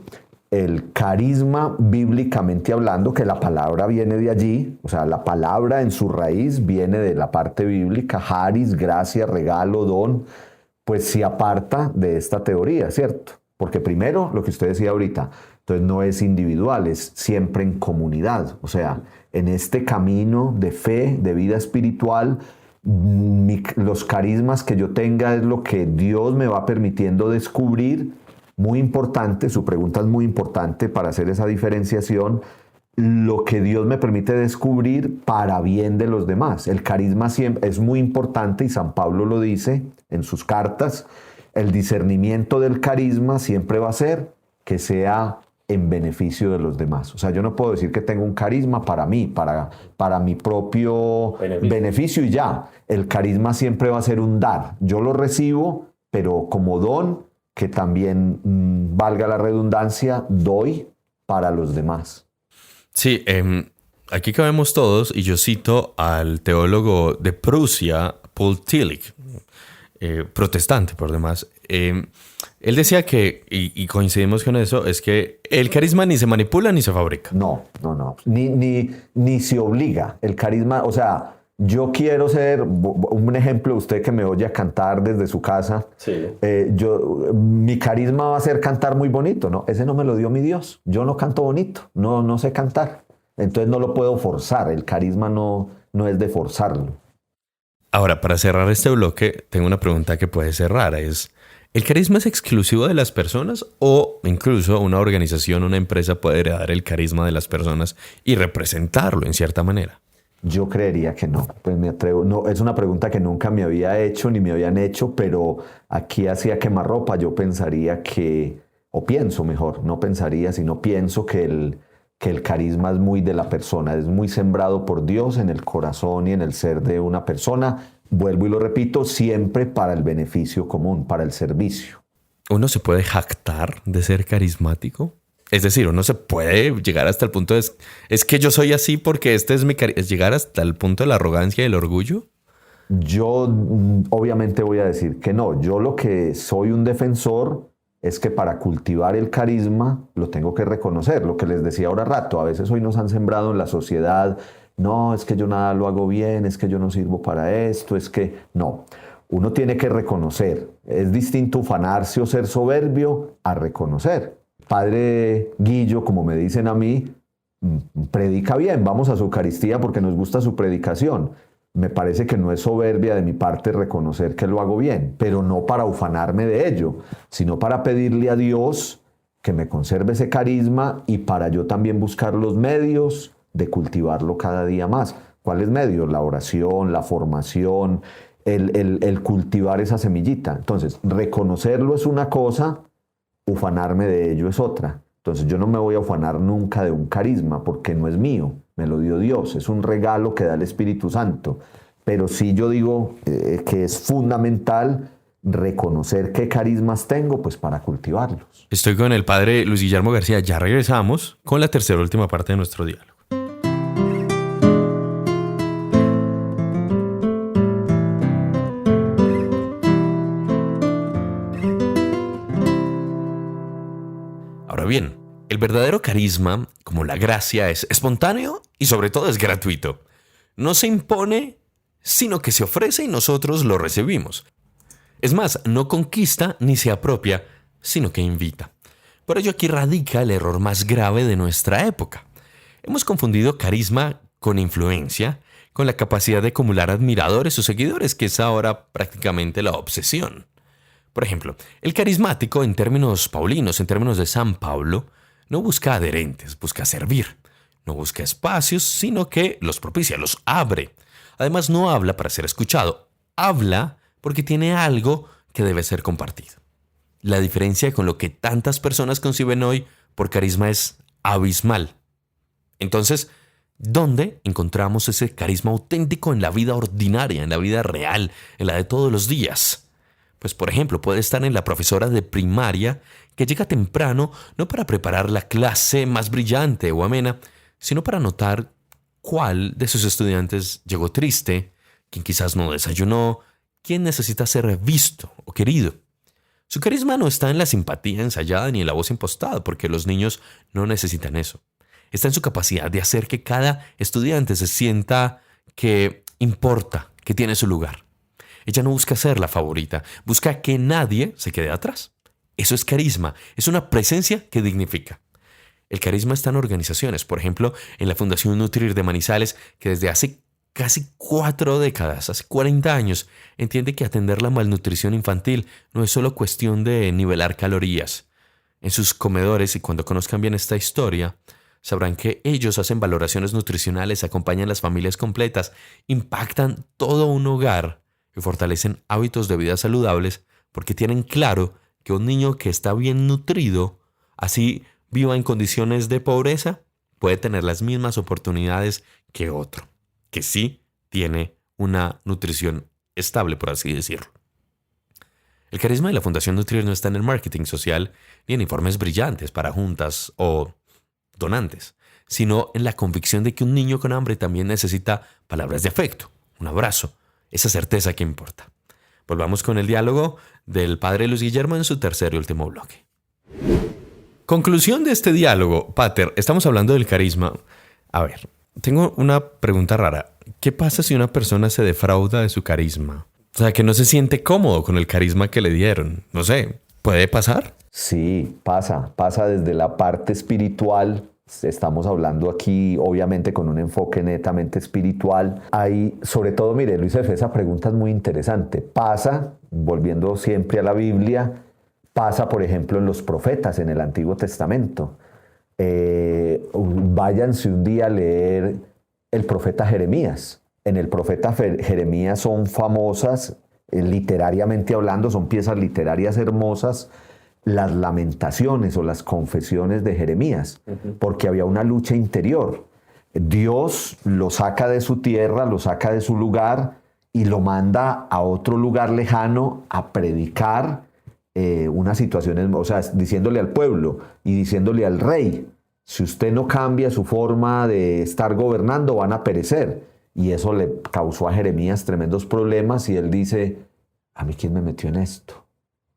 el carisma, bíblicamente hablando, que la palabra viene de allí, o sea, la palabra en su raíz viene de la parte bíblica, charis, gracia, regalo, don, pues se aparta de esta teoría, ¿cierto? Porque primero, lo que usted decía ahorita, entonces no es individual, es siempre en comunidad, o sea, en este camino de fe, de vida espiritual, los carismas que yo tenga es lo que Dios me va permitiendo descubrir. Muy importante, su pregunta es muy importante para hacer esa diferenciación, lo que Dios me permite descubrir para bien de los demás. El carisma siempre es muy importante y San Pablo lo dice en sus cartas, el discernimiento del carisma siempre va a ser que sea en beneficio de los demás. O sea, yo no puedo decir que tengo un carisma para mí, para mi propio beneficio y ya. El carisma siempre va a ser un dar. Yo lo recibo, pero como don, que también, valga la redundancia, doy para los demás. Sí, aquí cabemos todos y yo cito al teólogo de Prusia, Paul Tillich, protestante por demás. Él decía que, y coincidimos con eso, es que el carisma ni se manipula ni se fabrica. No. Ni se obliga. El carisma, o sea, yo quiero ser, un ejemplo, usted que me oye cantar desde su casa, sí. Mi carisma va a ser cantar muy bonito, ¿no? Ese no me lo dio mi Dios. Yo no canto bonito, no sé cantar. Entonces no lo puedo forzar, el carisma no es de forzarlo. Ahora, para cerrar este bloque, tengo una pregunta que puede ser rara, ¿el carisma es exclusivo de las personas o incluso una organización, una empresa puede heredar el carisma de las personas y representarlo en cierta manera? Yo creería que no, pues me atrevo. No, es una pregunta que nunca me había hecho ni me habían hecho, pero aquí hacía quemarropa. Yo pensaría que, o pienso mejor, no pensaría, sino pienso que el carisma es muy de la persona, es muy sembrado por Dios en el corazón y en el ser de una persona. Vuelvo y lo repito, siempre para el beneficio común, para el servicio. ¿Uno se puede jactar de ser carismático? Es decir, uno se puede llegar hasta el punto de... Es que yo soy así porque este es mi carisma. ¿Es llegar hasta el punto de la arrogancia y el orgullo? Yo obviamente voy a decir que no. Yo lo que soy un defensor es que para cultivar el carisma lo tengo que reconocer. Lo que les decía ahora rato, a veces hoy nos han sembrado en la sociedad, no, es que yo nada lo hago bien, es que yo no sirvo para esto, es que no. uno tiene que reconocer. Es distinto ufanarse o ser soberbio a reconocer. Padre Guillo, como me dicen a mí, predica bien, vamos a su Eucaristía porque nos gusta su predicación. Me parece que no es soberbia de mi parte reconocer que lo hago bien, pero no para ufanarme de ello, sino para pedirle a Dios que me conserve ese carisma y para yo también buscar los medios de cultivarlo cada día más. ¿Cuáles medios? La oración, la formación, el cultivar esa semillita. Entonces, reconocerlo es una cosa, ufanarme de ello es otra. Entonces, yo no me voy a ufanar nunca de un carisma porque no es mío, me lo dio Dios, es un regalo que da el Espíritu Santo. Pero sí yo digo que es fundamental reconocer qué carismas tengo, pues para cultivarlos. Estoy con el padre Luis Guillermo García. Ya regresamos con la tercera y última parte de nuestro diálogo. Ahora bien, el verdadero carisma, como la gracia, es espontáneo y sobre todo es gratuito. No se impone, sino que se ofrece y nosotros lo recibimos. Es más, no conquista ni se apropia, sino que invita. Por ello aquí radica el error más grave de nuestra época. Hemos confundido carisma con influencia, con la capacidad de acumular admiradores o seguidores, que es ahora prácticamente la obsesión. Por ejemplo, el carismático en términos paulinos, en términos de San Pablo, no busca adherentes, busca servir. No busca espacios, sino que los propicia, los abre. Además, no habla para ser escuchado, habla porque tiene algo que debe ser compartido. La diferencia con lo que tantas personas conciben hoy por carisma es abismal. Entonces, ¿dónde encontramos ese carisma auténtico en la vida ordinaria, en la vida real, en la de todos los días? Pues, por ejemplo, puede estar en la profesora de primaria que llega temprano no para preparar la clase más brillante o amena, sino para notar cuál de sus estudiantes llegó triste, quién quizás no desayunó, quién necesita ser visto o querido. Su carisma no está en la simpatía ensayada ni en la voz impostada, porque los niños no necesitan eso. Está en su capacidad de hacer que cada estudiante se sienta que importa, que tiene su lugar. Ella no busca ser la favorita, busca que nadie se quede atrás. Eso es carisma, es una presencia que dignifica. El carisma está en organizaciones, por ejemplo, en la Fundación Nutrir de Manizales, que desde hace casi 4 décadas, hace 40 años, entiende que atender la malnutrición infantil no es solo cuestión de nivelar calorías. En sus comedores, y cuando conozcan bien esta historia, sabrán que ellos hacen valoraciones nutricionales, acompañan a las familias completas, impactan todo un hogar y fortalecen hábitos de vida saludables porque tienen claro que un niño que está bien nutrido, así viva en condiciones de pobreza, puede tener las mismas oportunidades que otro, que sí tiene una nutrición estable, por así decirlo. El carisma de la Fundación Nutrir no está en el marketing social ni en informes brillantes para juntas o donantes, sino en la convicción de que un niño con hambre también necesita palabras de afecto, un abrazo, esa certeza que importa. Volvamos con el diálogo del padre Luis Guillermo en su tercer y último bloque. Conclusión de este diálogo, Pater, estamos hablando del carisma. A ver, tengo una pregunta rara. ¿Qué pasa si una persona se defrauda de su carisma? O sea, que no se siente cómodo con el carisma que le dieron. No sé, ¿puede pasar? Sí, pasa desde la parte espiritual. Estamos hablando aquí, obviamente, con un enfoque netamente espiritual. Hay, sobre todo, mire, Luis F., esa pregunta es muy interesante. Pasa, volviendo siempre a la Biblia, pasa, por ejemplo, en los profetas en el Antiguo Testamento. Váyanse un día a leer el profeta Jeremías. En el profeta Jeremías son famosas, literariamente hablando, son piezas literarias hermosas, las lamentaciones o las confesiones de Jeremías, porque había una lucha interior. Dios lo saca de su tierra, lo saca de su lugar y lo manda a otro lugar lejano a predicar unas situaciones, o sea, diciéndole al pueblo y diciéndole al rey, si usted no cambia su forma de estar gobernando, van a perecer. Y eso le causó a Jeremías tremendos problemas y él dice, ¿a mí quién me metió en esto?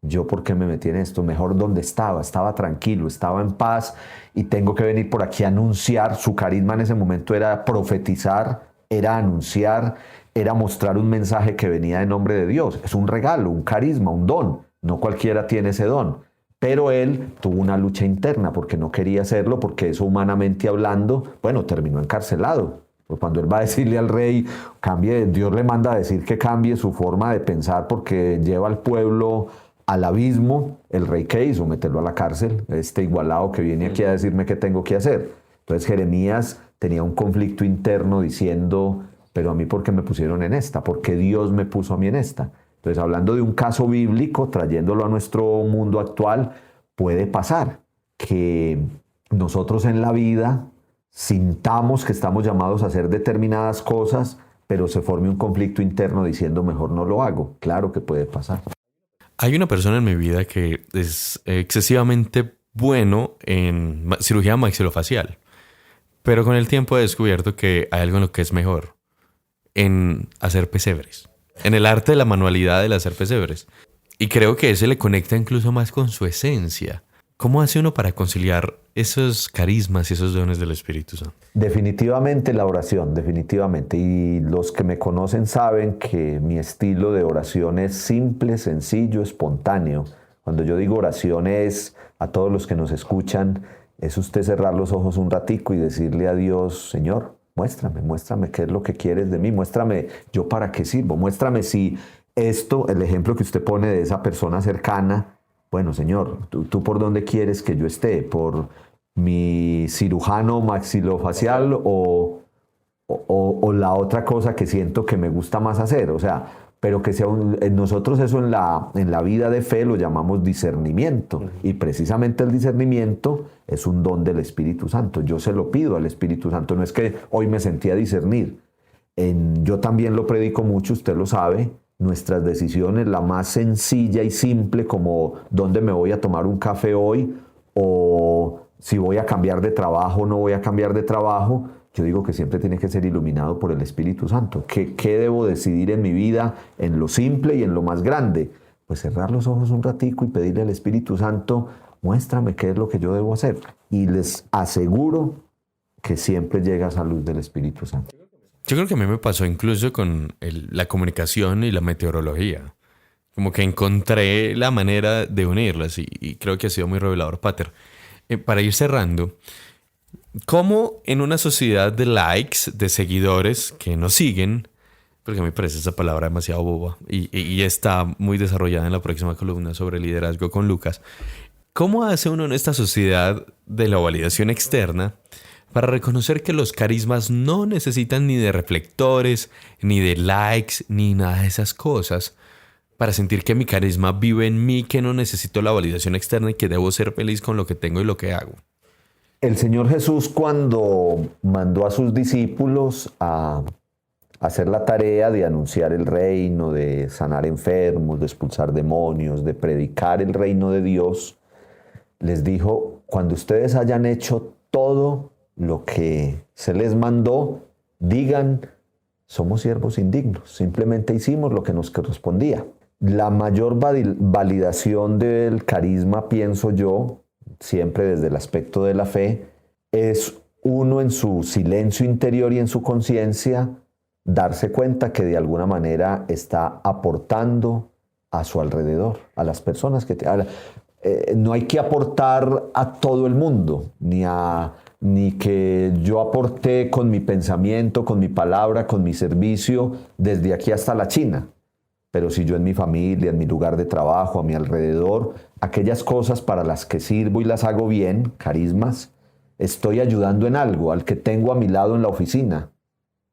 ¿Yo por qué me metí en esto? Mejor donde estaba tranquilo, estaba en paz y tengo que venir por aquí a anunciar. Su carisma en ese momento era profetizar era anunciar, era mostrar un mensaje que venía en nombre de Dios. Es un regalo, un carisma, un don. No cualquiera tiene ese don. Pero él tuvo una lucha interna porque no quería hacerlo, porque eso humanamente hablando, bueno, terminó encarcelado. Pues cuando él va a decirle al rey, Dios le manda a decir que cambie su forma de pensar porque lleva al pueblo al abismo. El rey, ¿qué hizo? Meterlo a la cárcel, este igualado que viene aquí a decirme qué tengo que hacer. Entonces Jeremías tenía un conflicto interno diciendo, pero a mí ¿por qué me pusieron en esta? ¿Por qué Dios me puso a mí en esta? Entonces, hablando de un caso bíblico, trayéndolo a nuestro mundo actual, puede pasar que nosotros en la vida sintamos que estamos llamados a hacer determinadas cosas, pero se forme un conflicto interno diciendo mejor no lo hago. Claro que puede pasar. Hay una persona en mi vida que es excesivamente bueno en cirugía maxilofacial, pero con el tiempo he descubierto que hay algo en lo que es mejor, en hacer pesebres, en el arte de la manualidad del hacer pesebres. Y creo que ese le conecta incluso más con su esencia. ¿Cómo hace uno para conciliar esos carismas y esos dones del Espíritu Santo? Definitivamente la oración, definitivamente. Y los que me conocen saben que mi estilo de oración es simple, sencillo, espontáneo. Cuando yo digo oración es, a todos los que nos escuchan, es usted cerrar los ojos un ratico y decirle a Dios, Señor, muéstrame qué es lo que quieres de mí, muéstrame yo para qué sirvo, muéstrame si esto, el ejemplo que usted pone de esa persona cercana, bueno, Señor, ¿tú por dónde quieres que yo esté? ¿Por mi cirujano maxilofacial o la otra cosa que siento que me gusta más hacer? O sea, pero que sea nosotros eso en la vida de fe lo llamamos discernimiento. Y precisamente el discernimiento es un don del Espíritu Santo. Yo se lo pido al Espíritu Santo. No es que hoy me sentí a discernir. Yo también lo predico mucho, usted lo sabe. Nuestras decisiones, la más sencilla y simple, como dónde me voy a tomar un café hoy, o si voy a cambiar de trabajo o no voy a cambiar de trabajo, yo digo que siempre tiene que ser iluminado por el Espíritu Santo. ¿Qué debo decidir en mi vida, en lo simple y en lo más grande? Pues cerrar los ojos un ratico y pedirle al Espíritu Santo, muéstrame qué es lo que yo debo hacer. Y les aseguro que siempre llega esa luz del Espíritu Santo. Yo creo que a mí me pasó incluso con la comunicación y la meteorología. Como que encontré la manera de unirlas y creo que ha sido muy revelador, Pater. Para ir cerrando, ¿cómo en una sociedad de likes, de seguidores que nos siguen, porque a mí me parece esa palabra demasiado boba y está muy desarrollada en la próxima columna sobre liderazgo con Lucas, ¿cómo hace uno en esta sociedad de la validación externa para reconocer que los carismas no necesitan ni de reflectores, ni de likes, ni nada de esas cosas, para sentir que mi carisma vive en mí, que no necesito la validación externa y que debo ser feliz con lo que tengo y lo que hago? El Señor Jesús, cuando mandó a sus discípulos a hacer la tarea de anunciar el reino, de sanar enfermos, de expulsar demonios, de predicar el reino de Dios, les dijo, cuando ustedes hayan hecho todo lo que se les mandó, digan, somos siervos indignos, simplemente hicimos lo que nos correspondía. La mayor validación del carisma, pienso yo, siempre desde el aspecto de la fe, es uno en su silencio interior y en su conciencia darse cuenta que de alguna manera está aportando a su alrededor, a las personas que no hay que aportar a todo el mundo, ni que yo aporté con mi pensamiento, con mi palabra, con mi servicio, desde aquí hasta la China. Pero si yo en mi familia, en mi lugar de trabajo, a mi alrededor, aquellas cosas para las que sirvo y las hago bien, carismas, estoy ayudando en algo, al que tengo a mi lado en la oficina,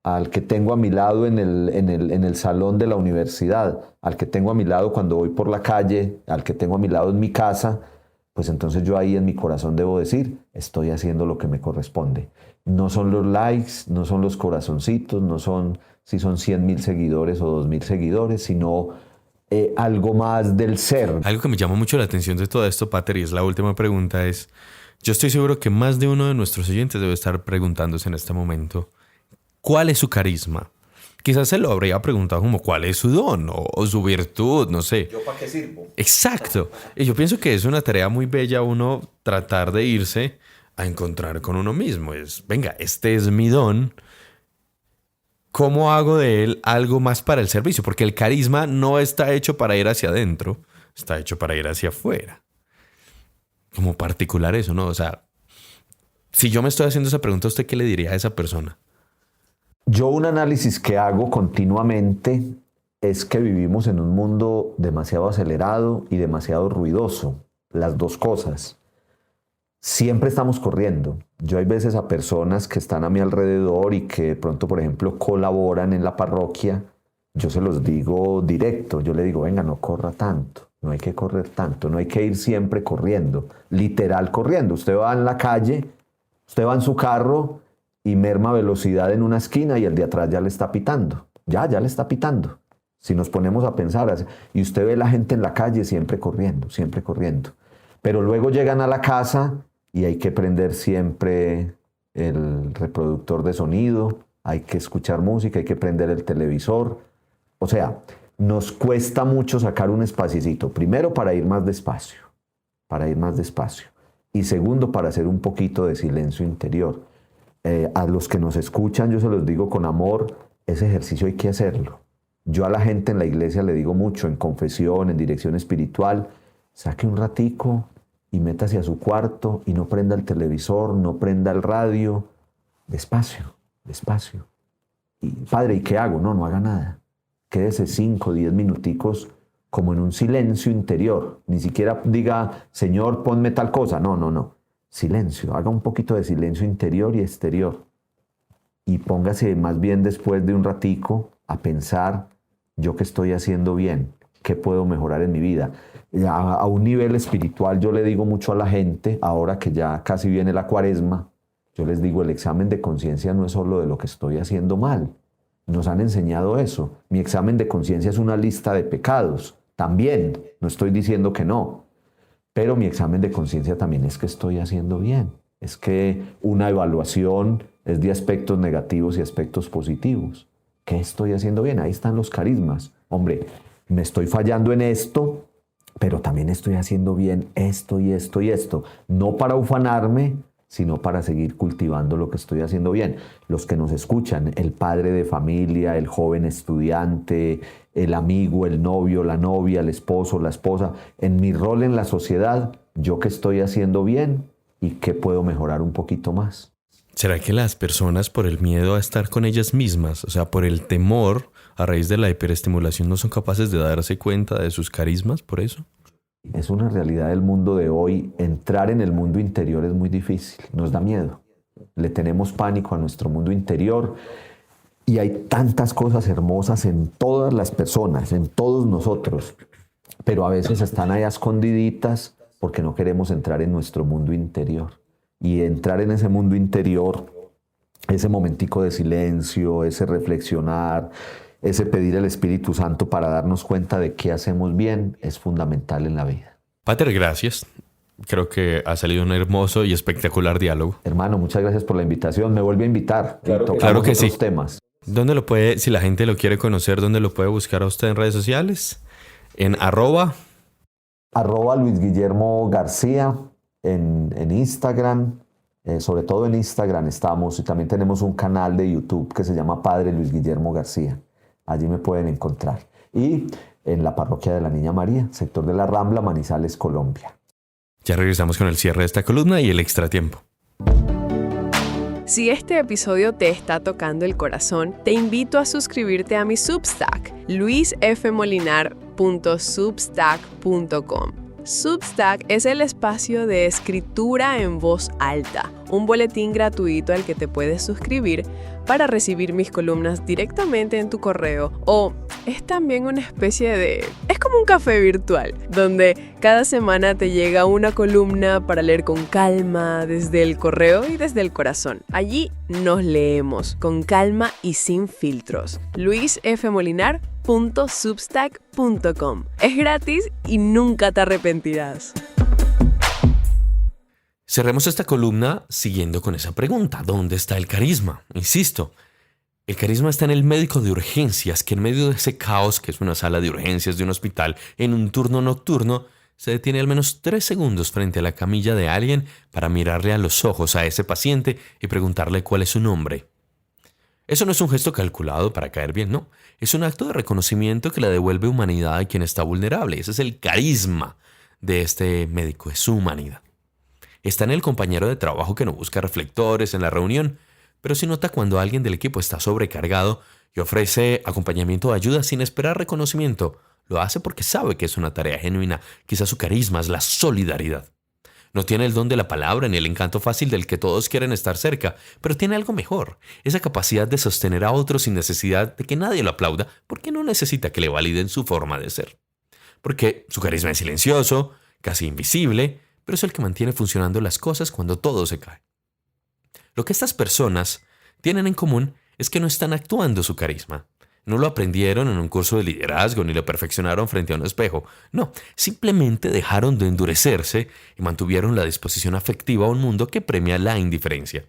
al que tengo a mi lado en el salón de la universidad, al que tengo a mi lado cuando voy por la calle, al que tengo a mi lado en mi casa, pues entonces yo ahí en mi corazón debo decir, estoy haciendo lo que me corresponde. No son los likes, no son los corazoncitos, no son si son 100,000 seguidores o 2,000 seguidores, sino algo más del ser. Algo que me llama mucho la atención de todo esto, Pater, y es la última pregunta, es, yo estoy seguro que más de uno de nuestros oyentes debe estar preguntándose en este momento, ¿cuál es su carisma? Quizás se lo habría preguntado como cuál es su don o su virtud, no sé. ¿Yo para qué sirvo? Exacto. Y yo pienso que es una tarea muy bella uno tratar de irse a encontrar con uno mismo. Venga, este es mi don. ¿cómo hago de él algo más para el servicio? Porque el carisma no está hecho para ir hacia adentro, está hecho para ir hacia afuera. Como particular eso, ¿no? O sea, si yo me estoy haciendo esa pregunta, ¿usted qué le diría a esa persona? Yo un análisis que hago continuamente es que vivimos en un mundo demasiado acelerado y demasiado ruidoso. Las dos cosas. Siempre estamos corriendo. Yo hay veces a personas que están a mi alrededor y que de pronto, por ejemplo, colaboran en la parroquia, yo se los digo directo. Yo le digo, venga, no corra tanto, no hay que correr tanto, no hay que ir siempre corriendo, literal corriendo. Usted va en la calle, usted va en su carro y merma velocidad en una esquina y el de atrás ya le está pitando. Ya le está pitando. Si nos ponemos a pensar, y usted ve la gente en la calle siempre corriendo, siempre corriendo. Pero luego llegan a la casa y hay que prender siempre el reproductor de sonido, hay que escuchar música, hay que prender el televisor. O sea, nos cuesta mucho sacar un espacito. Primero, para ir más despacio. Y segundo, para hacer un poquito de silencio interior. A los que nos escuchan, yo se los digo con amor, ese ejercicio hay que hacerlo. Yo a la gente en la iglesia le digo mucho, en confesión, en dirección espiritual, saque un ratico y métase a su cuarto y no prenda el televisor, no prenda el radio. Despacio. Y padre, ¿y qué hago? No haga nada. Quédese 5 o 10 minuticos como en un silencio interior. Ni siquiera diga, Señor, ponme tal cosa. No. Silencio. Haga un poquito de silencio interior y exterior. Y póngase más bien después de un ratico a pensar, ¿yo qué estoy haciendo bien? ¿Qué puedo mejorar en mi vida? A un nivel espiritual yo le digo mucho a la gente, ahora que ya casi viene la Cuaresma, yo les digo, el examen de conciencia no es solo de lo que estoy haciendo mal. Nos han enseñado eso. Mi examen de conciencia es una lista de pecados. También, no estoy diciendo que no. Pero mi examen de conciencia también es que estoy haciendo bien. Es que una evaluación es de aspectos negativos y aspectos positivos. ¿Qué estoy haciendo bien? Ahí están los carismas. Hombre, me estoy fallando en esto, pero también estoy haciendo bien esto y esto y esto. No para ufanarme, sino para seguir cultivando lo que estoy haciendo bien. Los que nos escuchan, el padre de familia, el joven estudiante, el amigo, el novio, la novia, el esposo, la esposa. En mi rol en la sociedad, ¿yo qué estoy haciendo bien y qué puedo mejorar un poquito más? ¿Será que las personas, por el miedo a estar con ellas mismas, o sea, por el temor a raíz de la hiperestimulación, no son capaces de darse cuenta de sus carismas por eso? Es una realidad del mundo de hoy. Entrar en el mundo interior es muy difícil, nos da miedo. Le tenemos pánico a nuestro mundo interior y hay tantas cosas hermosas en todas las personas, en todos nosotros, pero a veces están ahí escondiditas porque no queremos entrar en nuestro mundo interior. Y entrar en ese mundo interior, ese momentico de silencio, ese reflexionar, ese pedir al Espíritu Santo para darnos cuenta de qué hacemos bien, es fundamental en la vida. Pater, gracias. Creo que ha salido un hermoso y espectacular diálogo. Hermano, muchas gracias por la invitación. Me vuelve a invitar. Claro que sí. Temas. ¿Dónde lo puede, si la gente lo quiere conocer, dónde lo puede buscar a usted en redes sociales? En @. Luis Guillermo García en Instagram. Sobre todo en Instagram estamos, y también tenemos un canal de YouTube que se llama Padre Luis Guillermo García. Allí me pueden encontrar. Y en la parroquia de la Niña María, sector de la Rambla, Manizales, Colombia. Ya regresamos con el cierre de esta columna y el extratiempo. Si este episodio te está tocando el corazón, te invito a suscribirte a mi Substack, luisfmolinar.substack.com. Substack es el espacio de escritura en voz alta, un boletín gratuito al que te puedes suscribir para recibir mis columnas directamente en tu correo, o es también una especie de... es como un café virtual, donde cada semana te llega una columna para leer con calma desde el correo y desde el corazón. Allí nos leemos con calma y sin filtros. luisfmolinar.substack.com. Es gratis y nunca te arrepentirás. Cerremos esta columna siguiendo con esa pregunta. ¿Dónde está el carisma? Insisto, el carisma está en el médico de urgencias, que en medio de ese caos que es una sala de urgencias de un hospital en un turno nocturno, se detiene al menos 3 segundos frente a la camilla de alguien para mirarle a los ojos a ese paciente y preguntarle cuál es su nombre. Eso no es un gesto calculado para caer bien, no. Es un acto de reconocimiento que le devuelve humanidad a quien está vulnerable. Ese es el carisma de este médico, es su humanidad. Está en el compañero de trabajo que no busca reflectores en la reunión, pero sí nota cuando alguien del equipo está sobrecargado y ofrece acompañamiento o ayuda sin esperar reconocimiento. Lo hace porque sabe que es una tarea genuina. Quizás su carisma es la solidaridad. No tiene el don de la palabra ni el encanto fácil del que todos quieren estar cerca, pero tiene algo mejor, esa capacidad de sostener a otros sin necesidad de que nadie lo aplauda, porque no necesita que le validen su forma de ser. Porque su carisma es silencioso, casi invisible, pero es el que mantiene funcionando las cosas cuando todo se cae. Lo que estas personas tienen en común es que no están actuando su carisma. No lo aprendieron en un curso de liderazgo ni lo perfeccionaron frente a un espejo. No, simplemente dejaron de endurecerse y mantuvieron la disposición afectiva a un mundo que premia la indiferencia.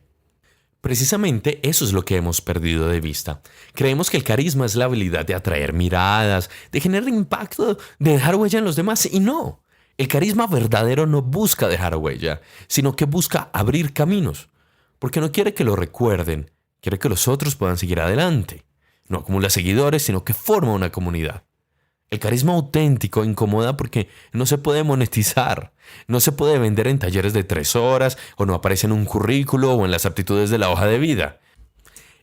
Precisamente eso es lo que hemos perdido de vista. Creemos que el carisma es la habilidad de atraer miradas, de generar impacto, de dejar huella en los demás, y no. El carisma verdadero no busca dejar huella, sino que busca abrir caminos, porque no quiere que lo recuerden, quiere que los otros puedan seguir adelante. No acumula seguidores, sino que forma una comunidad. El carisma auténtico incomoda porque no se puede monetizar, no se puede vender en talleres de 3 horas o no aparece en un currículo o en las aptitudes de la hoja de vida.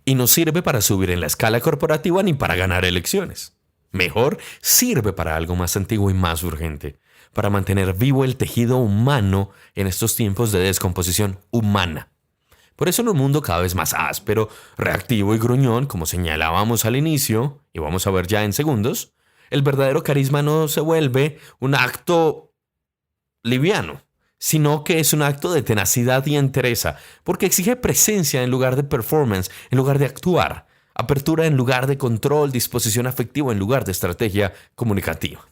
Y no sirve para subir en la escala corporativa ni para ganar elecciones. Mejor, sirve para algo más antiguo y más urgente, para mantener vivo el tejido humano en estos tiempos de descomposición humana. Por eso en un mundo cada vez más áspero, reactivo y gruñón, como señalábamos al inicio, y vamos a ver ya en segundos, el verdadero carisma no se vuelve un acto liviano, sino que es un acto de tenacidad y entereza, porque exige presencia en lugar de performance, en lugar de actuar, apertura en lugar de control, disposición afectiva en lugar de estrategia comunicativa.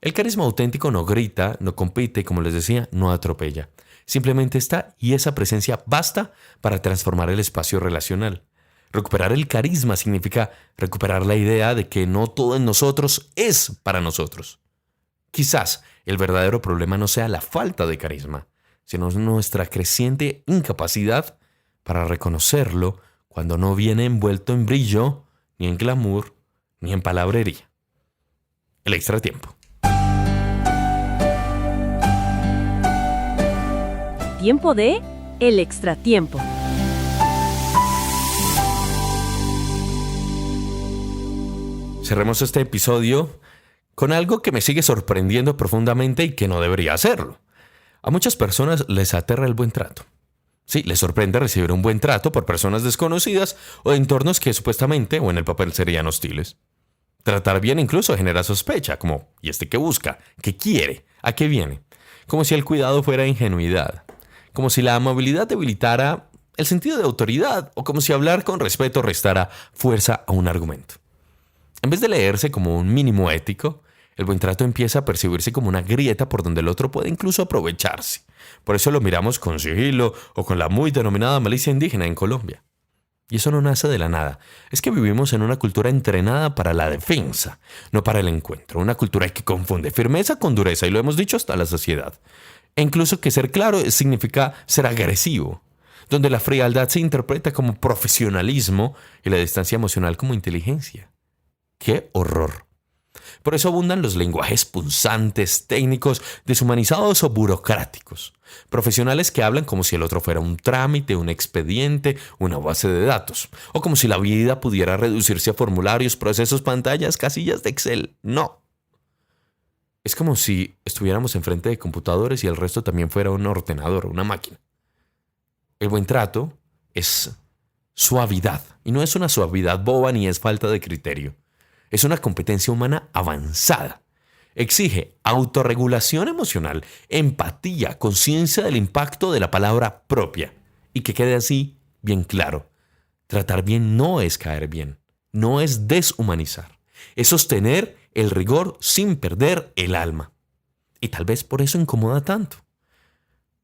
El carisma auténtico no grita, no compite y, como les decía, no atropella. Simplemente está, y esa presencia basta para transformar el espacio relacional. Recuperar el carisma significa recuperar la idea de que no todo en nosotros es para nosotros. Quizás el verdadero problema no sea la falta de carisma, sino nuestra creciente incapacidad para reconocerlo cuando no viene envuelto en brillo, ni en glamour, ni en palabrería. El extratiempo. Tiempo de El Extratiempo. Cerremos este episodio con algo que me sigue sorprendiendo profundamente y que no debería hacerlo. A muchas personas les aterra el buen trato. Sí, les sorprende recibir un buen trato por personas desconocidas o de entornos que supuestamente o en el papel serían hostiles. Tratar bien incluso genera sospecha, como ¿y este qué busca? ¿Qué quiere? ¿A qué viene? Como si el cuidado fuera ingenuidad. Como si la amabilidad debilitara el sentido de autoridad o como si hablar con respeto restara fuerza a un argumento. En vez de leerse como un mínimo ético, el buen trato empieza a percibirse como una grieta por donde el otro puede incluso aprovecharse. Por eso lo miramos con sigilo o con la muy denominada malicia indígena en Colombia. Y eso no nace de la nada. Es que vivimos en una cultura entrenada para la defensa, no para el encuentro. Una cultura que confunde firmeza con dureza, y lo hemos dicho hasta la saciedad. E incluso que ser claro significa ser agresivo, donde la frialdad se interpreta como profesionalismo y la distancia emocional como inteligencia. ¡Qué horror! Por eso abundan los lenguajes punzantes, técnicos, deshumanizados o burocráticos. Profesionales que hablan como si el otro fuera un trámite, un expediente, una base de datos. O como si la vida pudiera reducirse a formularios, procesos, pantallas, casillas de Excel. No. Es como si estuviéramos enfrente de computadores y el resto también fuera un ordenador, una máquina. El buen trato es suavidad. Y no es una suavidad boba ni es falta de criterio. Es una competencia humana avanzada. Exige autorregulación emocional, empatía, conciencia del impacto de la palabra propia. Y que quede así bien claro. Tratar bien no es caer bien. No es deshumanizar. Es sostener el rigor sin perder el alma. Y tal vez por eso incomoda tanto.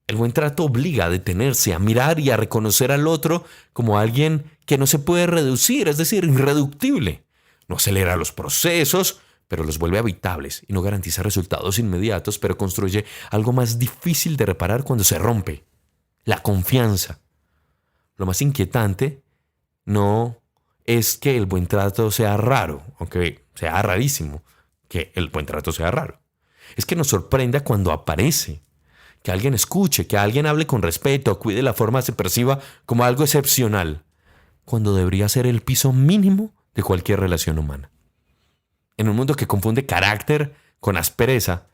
El buen trato obliga a detenerse, a mirar y a reconocer al otro como alguien que no se puede reducir, es decir, irreductible. No acelera los procesos, pero los vuelve habitables y no garantiza resultados inmediatos, pero construye algo más difícil de reparar cuando se rompe: la confianza. Lo más inquietante no es que el buen trato sea raro, aunque sea rarísimo que el buen trato sea raro. Es que nos sorprenda cuando aparece, que alguien escuche, que alguien hable con respeto, cuide la forma, se perciba como algo excepcional, cuando debería ser el piso mínimo de cualquier relación humana. En un mundo que confunde carácter con aspereza,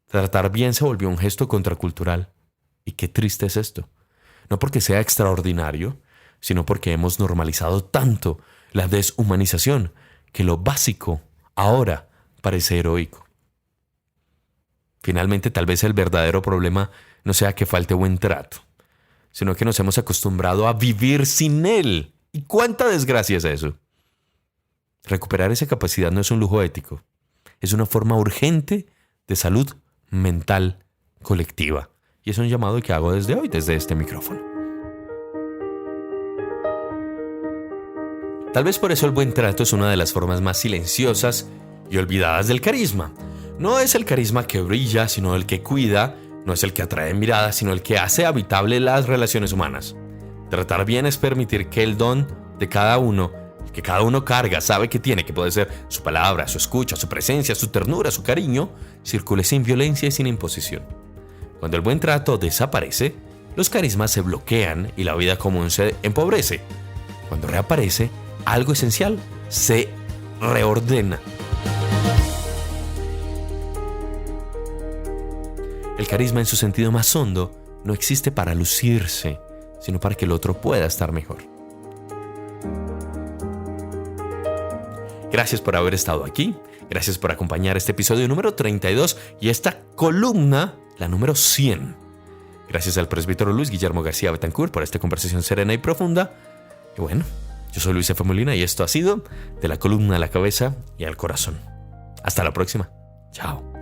tratar bien se volvió un gesto contracultural. Y qué triste es esto. No porque sea extraordinario, sino porque hemos normalizado tanto la deshumanización que lo básico ahora parece heroico. Finalmente, tal vez el verdadero problema no sea que falte buen trato, sino que nos hemos acostumbrado a vivir sin él. ¿Y cuánta desgracia es eso? Recuperar esa capacidad no es un lujo ético, es una forma urgente de salud mental colectiva. Y es un llamado que hago desde hoy, desde este micrófono. Tal vez por eso el buen trato es una de las formas más silenciosas y olvidadas del carisma. No es el carisma que brilla, sino el que cuida. No es el que atrae miradas, sino el que hace habitable las relaciones humanas. Tratar bien es permitir que el don de cada uno, el que cada uno carga, sabe que tiene, que puede ser su palabra, su escucha, su presencia, su ternura, su cariño, circule sin violencia y sin imposición. Cuando el buen trato desaparece, los carismas se bloquean y la vida común se empobrece. Cuando reaparece, algo esencial se reordena. El carisma en su sentido más hondo no existe para lucirse, sino para que el otro pueda estar mejor. Gracias por haber estado aquí. Gracias por acompañar este episodio número 32 y esta columna, la número 100. Gracias al presbítero Luis Guillermo García Betancourt por esta conversación serena y profunda. Y bueno, yo soy Luis F. Molina y esto ha sido De la columna a la cabeza y al corazón. Hasta la próxima. Chao.